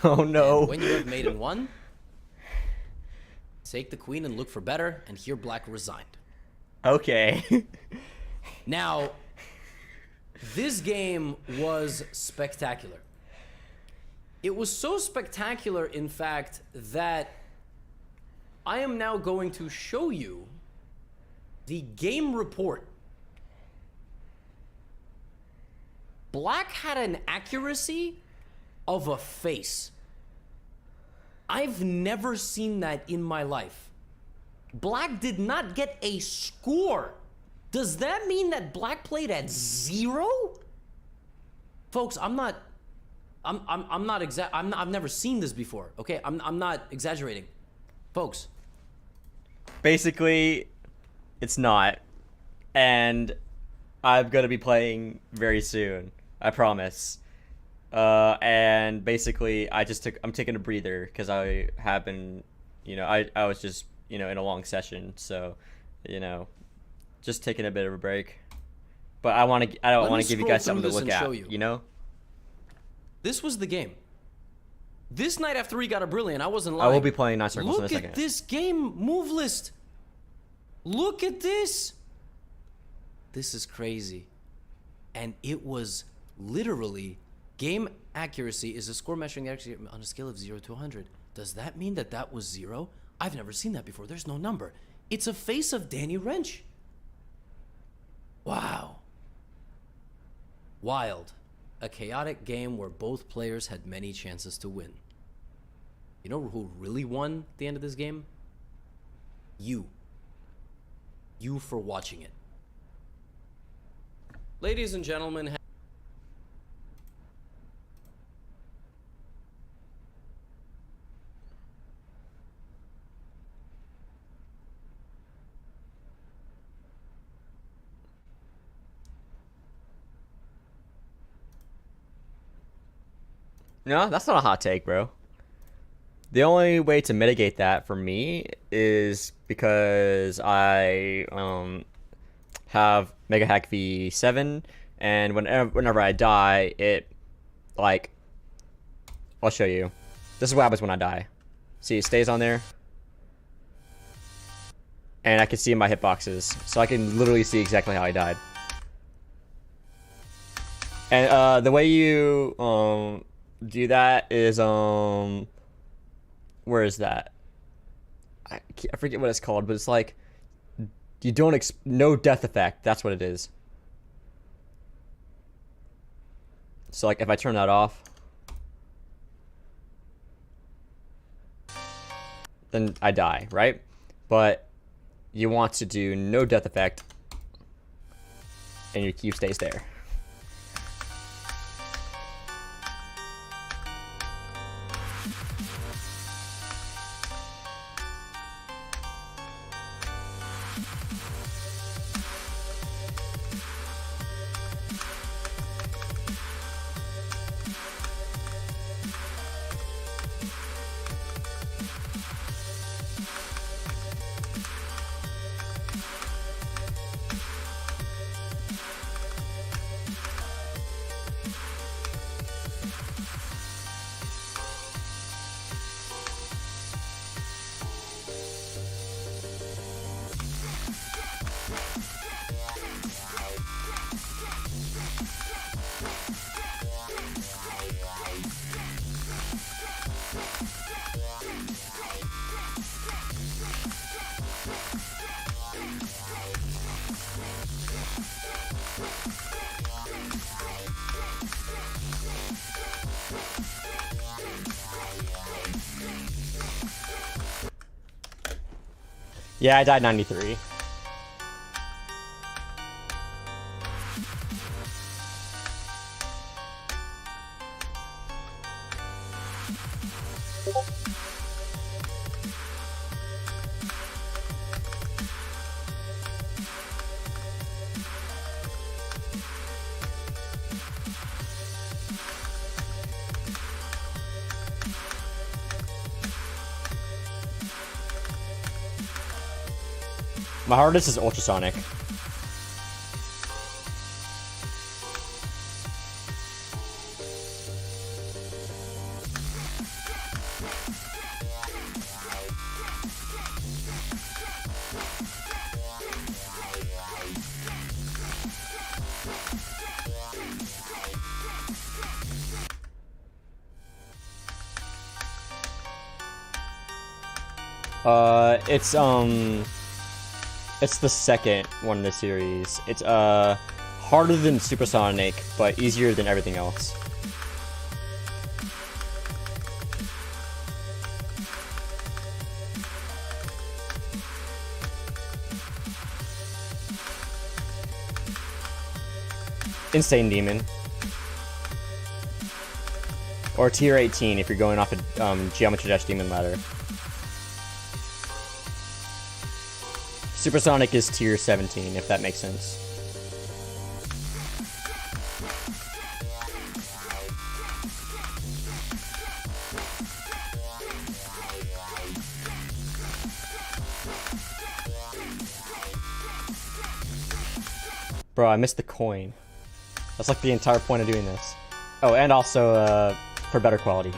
C: Oh no.
B: And when you have mate in one, take the queen and look for better, and here black resigned.
C: Okay.
B: Now, this game was spectacular. It was so spectacular, in fact, that I am now going to show you the game report Black had an accuracy of a face. I've never seen that in my life. Black did not get a score. Does that mean that Black played at 0? Folks, I've never seen this before. Okay, I'm not exaggerating, folks.
C: Basically, it's not, and I'm gonna be playing very soon. I promise. And basically, I'm taking a breather because I have been, I was just, in a long session, so, just taking a bit of a break. But I don't want to give you guys something to look at,
B: This was the game. This Knight F3 got a brilliant. I wasn't lying.
C: I will be playing 9 circles in a second.
B: Look at this game move list. Look at this. This is crazy. And it was literally game accuracy is a score measuring accuracy on a scale of 0 to 100. Does that mean that that was 0? I've never seen that before. There's no number. It's a face of Danny Wrench. Wow. Wild. A chaotic game where both players had many chances to win. You know who really won at the end of this game? You. You for watching it. Ladies and gentlemen,
C: No, that's not a hot take, bro. The only way to mitigate that for me is because I have Mega Hack V7, and whenever I die, I'll show you. This is what happens when I die. See, it stays on there. And I can see my hitboxes, so I can literally see exactly how I died. And the way you do that is where is that? I forget what it's called, but it's like you don't no death effect. That's what it is. So like if I turn that off, then I die, right? But you want to do no death effect, and your cube stays there. Yeah, I died 93. My hardest is ultrasonic. It's the second one in the series. It's
A: harder than supersonic, but easier than everything else. Insane Demon. Or tier 18 if you're going off a Geometry Dash Demon ladder. Supersonic is tier 17, if that makes sense. Bro, I missed the coin. That's like the entire point of doing this. Oh, and also, for better quality.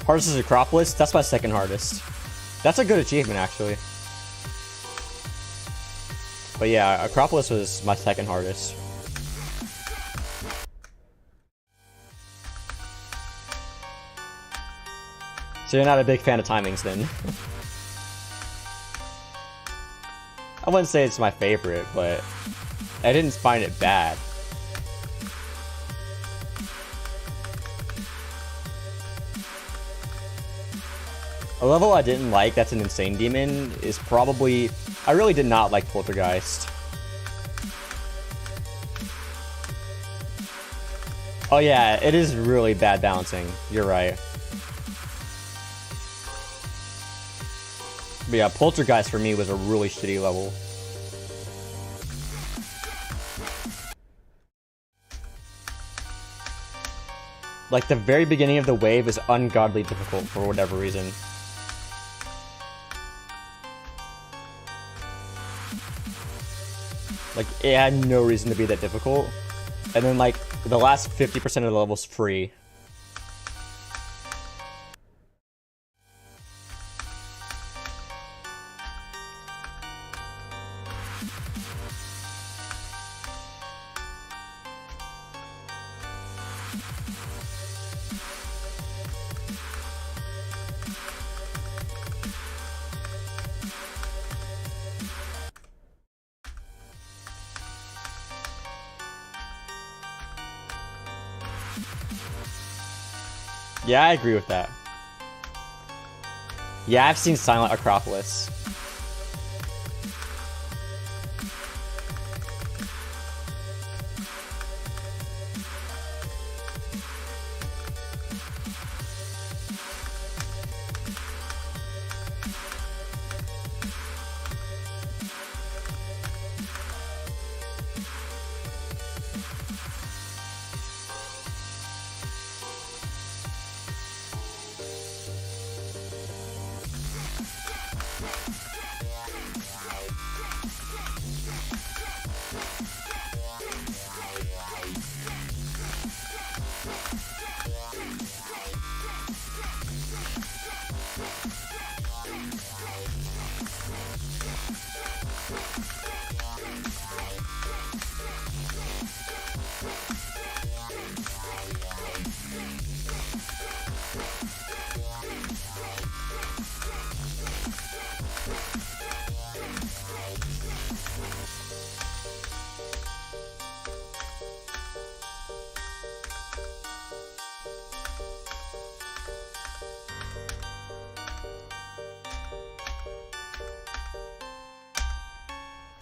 A: Hardest is Acropolis? That's my second hardest. That's a good achievement, actually. But yeah, Acropolis was my second hardest. So you're not a big fan of timings, then? I wouldn't say it's my favorite, but I didn't find it bad. A level I didn't like that's an Insane Demon is probably... I really did not like Poltergeist. Oh yeah, it is really bad balancing. You're right. But yeah, Poltergeist for me was a really shitty level. Like, the very beginning of the wave is ungodly difficult for whatever reason. Like, it had no reason to be that difficult. And then, like, the last 50% of the level's free. Yeah, I agree with that. Yeah, I've seen Silent Acropolis.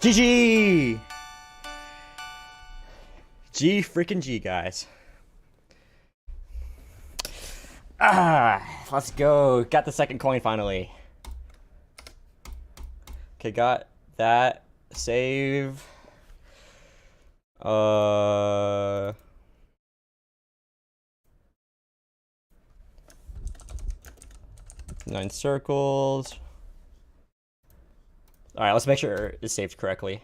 A: GG! G freaking G, guys. Let's go. Got the second coin finally. Okay, got that. Save. 9 circles. Alright, let's make sure it's saved correctly.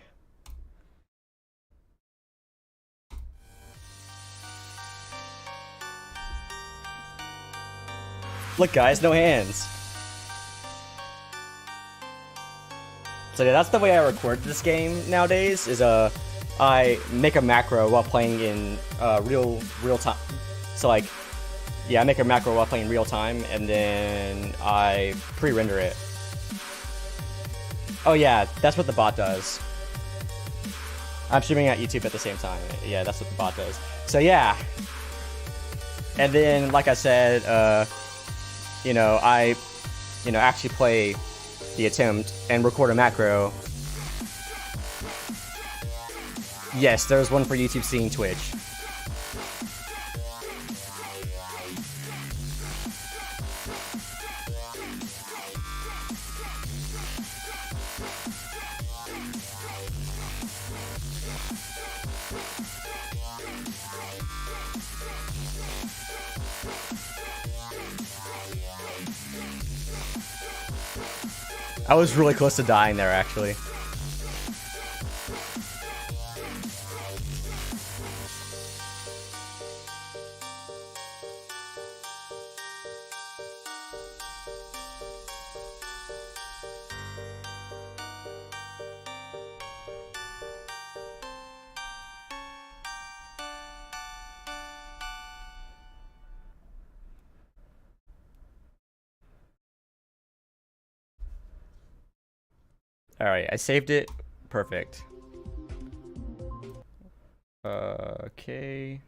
C: Look, guys, no hands. So yeah, that's the way I record this game nowadays. Is I make a macro while playing in real time. So like, yeah, I make a macro while playing real time, and then I pre-render it. Oh yeah, that's what the bot does. I'm streaming at YouTube at the same time. Yeah, that's what the bot does. So yeah. And then, like I said, you know, I actually play the attempt and record a macro. Yes, there's one for YouTube seeing Twitch. I was really close to dying there, actually. Alright, I saved it. Perfect. Okay.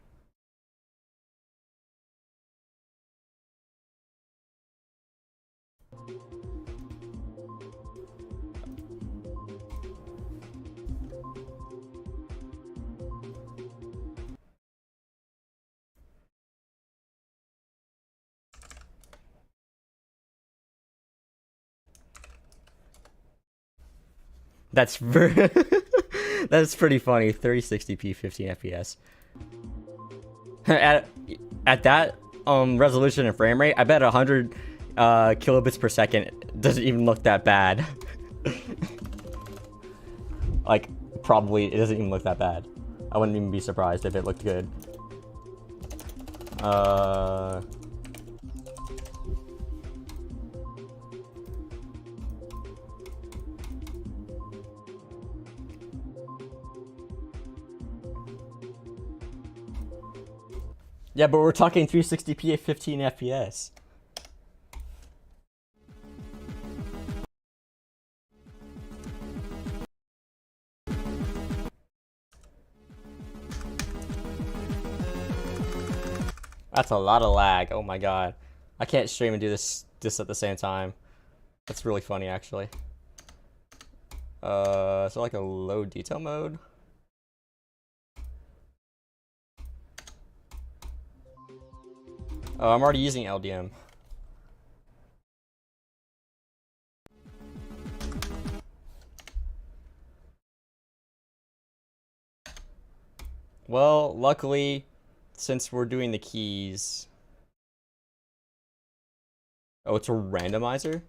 C: That's very that's pretty funny. 3060p, 15 FPS. At that resolution and frame rate, I bet 100 kilobits per second doesn't even look that bad. Like, probably it doesn't even look that bad. I wouldn't even be surprised if it looked good. Yeah, but we're talking 360p at 15 FPS. That's a lot of lag. Oh my god. I can't stream and do this at the same time. That's really funny, actually. So like a low detail mode. Oh, I'm already using LDM. Well, luckily, since we're doing the keys... Oh, it's a randomizer?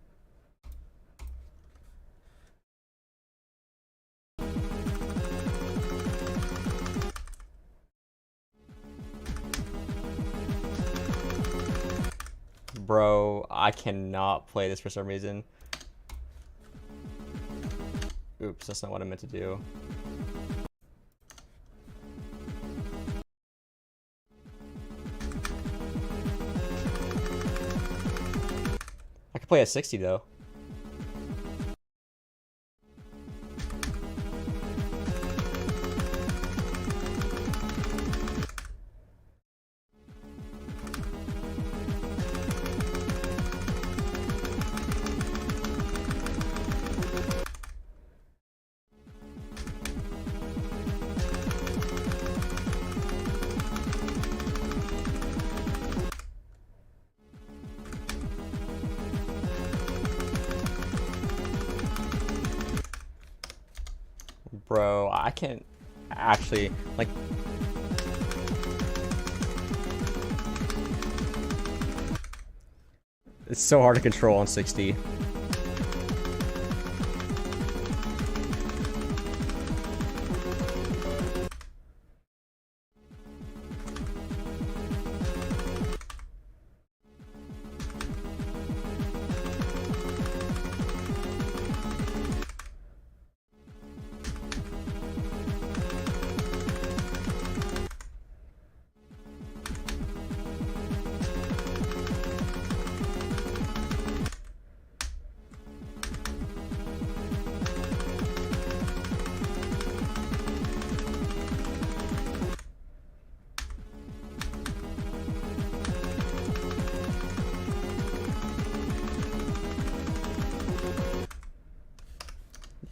C: Bro, I cannot play this for some reason. Oops, that's not what I meant to do. I could play at 60 though. Bro, I can't actually, like... It's so hard to control on 60.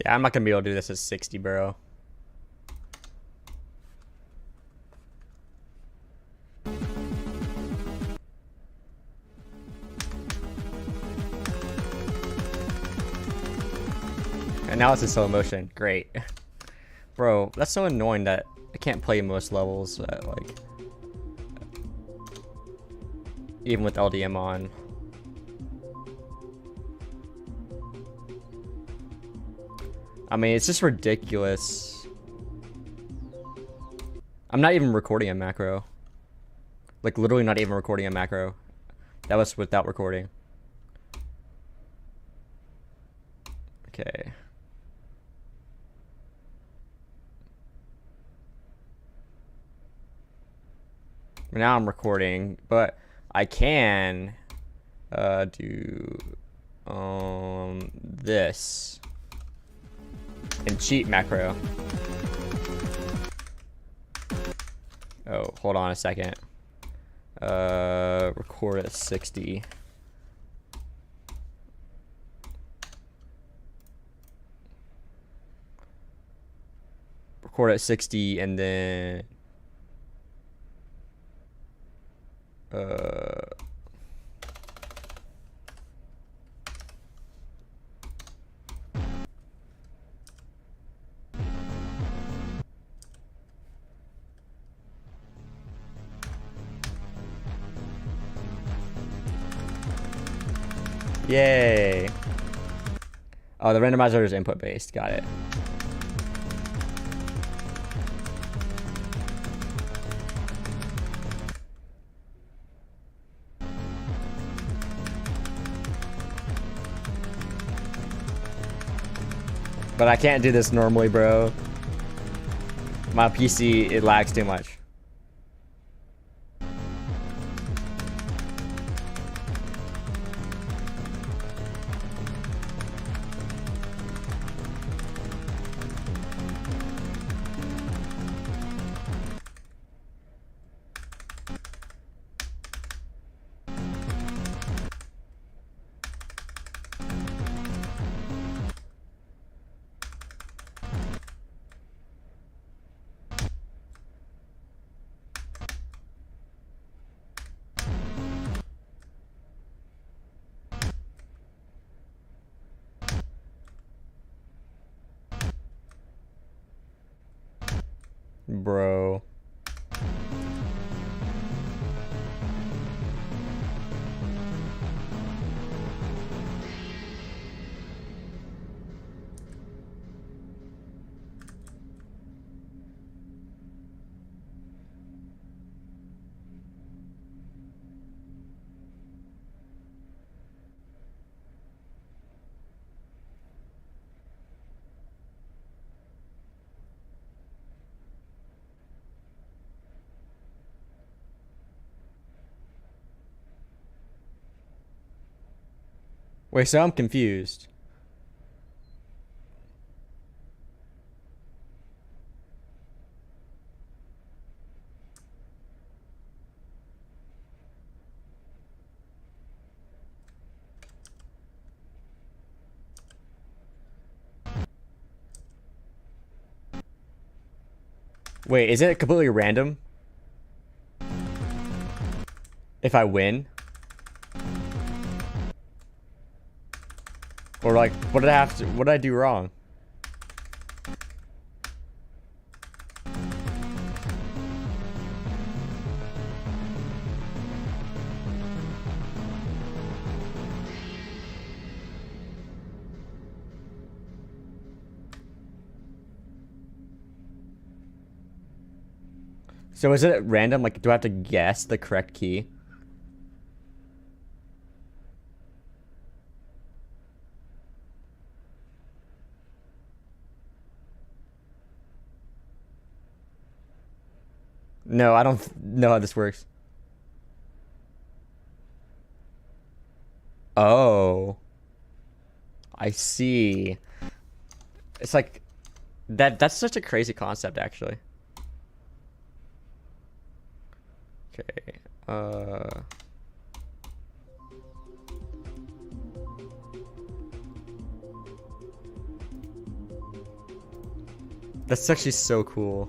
C: Yeah, I'm not gonna be able to do this at 60, bro. And now it's in slow motion. Great. Bro, that's so annoying that I can't play most levels at, like, even with LDM on. I mean, it's just ridiculous. I'm not even recording a macro. Like, literally not even recording a macro. That was without recording. Okay. Now I'm recording, but I can do this and cheat macro. Oh, hold on a second. Record at 60. Record at 60 and then yay. Oh, the randomizer is input based. Got it. But I can't do this normally, bro. My PC, it lags too much. Bro. Wait, so I'm confused. Wait, is it completely random? If I win? Or like, what did I have to, what did I do wrong? So is it random? Like, do I have to guess the correct key? No, I don't know how this works. Oh. I see. It's like that's such a crazy concept actually. Okay. That's actually so cool.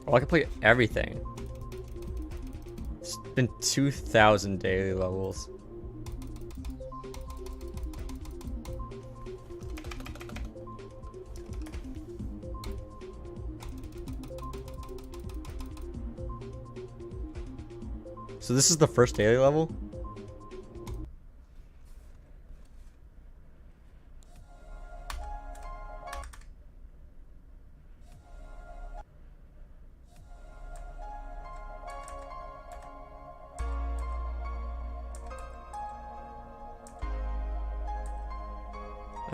C: Oh, I can play everything. It's been 2,000 daily levels. So this is the first daily level?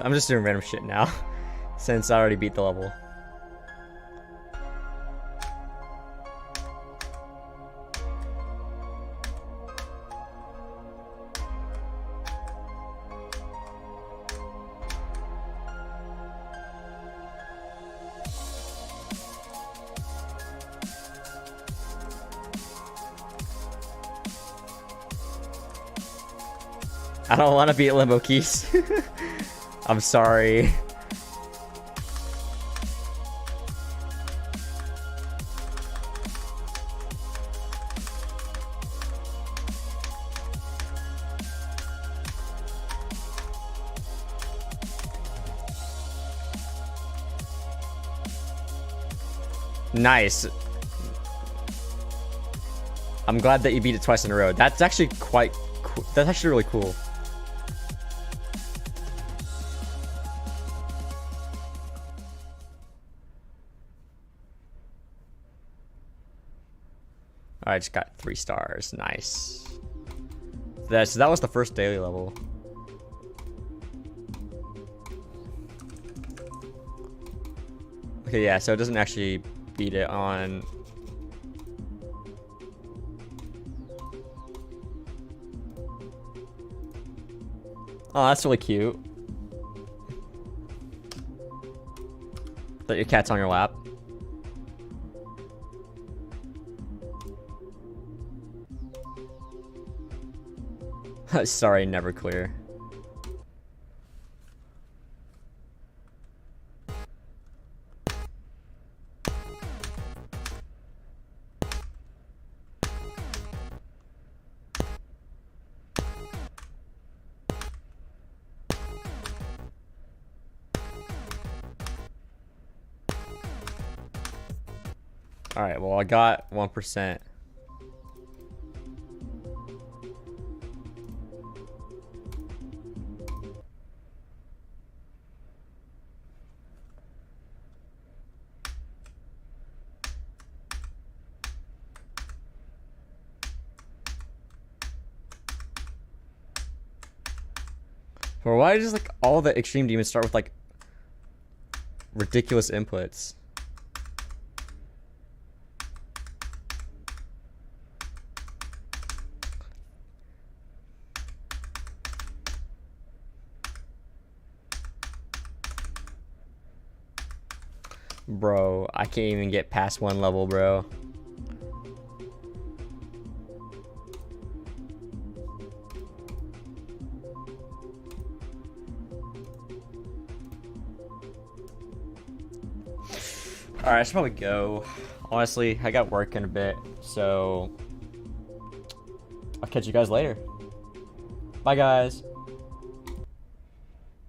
C: I'm just doing random shit now, since I already beat the level. I don't want to beat Limbo Keys. I'm sorry. Nice. I'm glad that you beat it twice in a row. That's actually quite cool. That's actually really cool. I just got 3 stars. Nice. So that was the first daily level. Okay, yeah, so it doesn't actually beat it on... Oh, that's really cute. That your cat's on your lap. Sorry, never clear. All right, well, I got 1%. Or why does like all the extreme demons start with like ridiculous inputs? Bro, I can't even get past 1 level, bro. Alright, I should probably go. Honestly, I got work in a bit, so I'll catch you guys later. Bye, guys.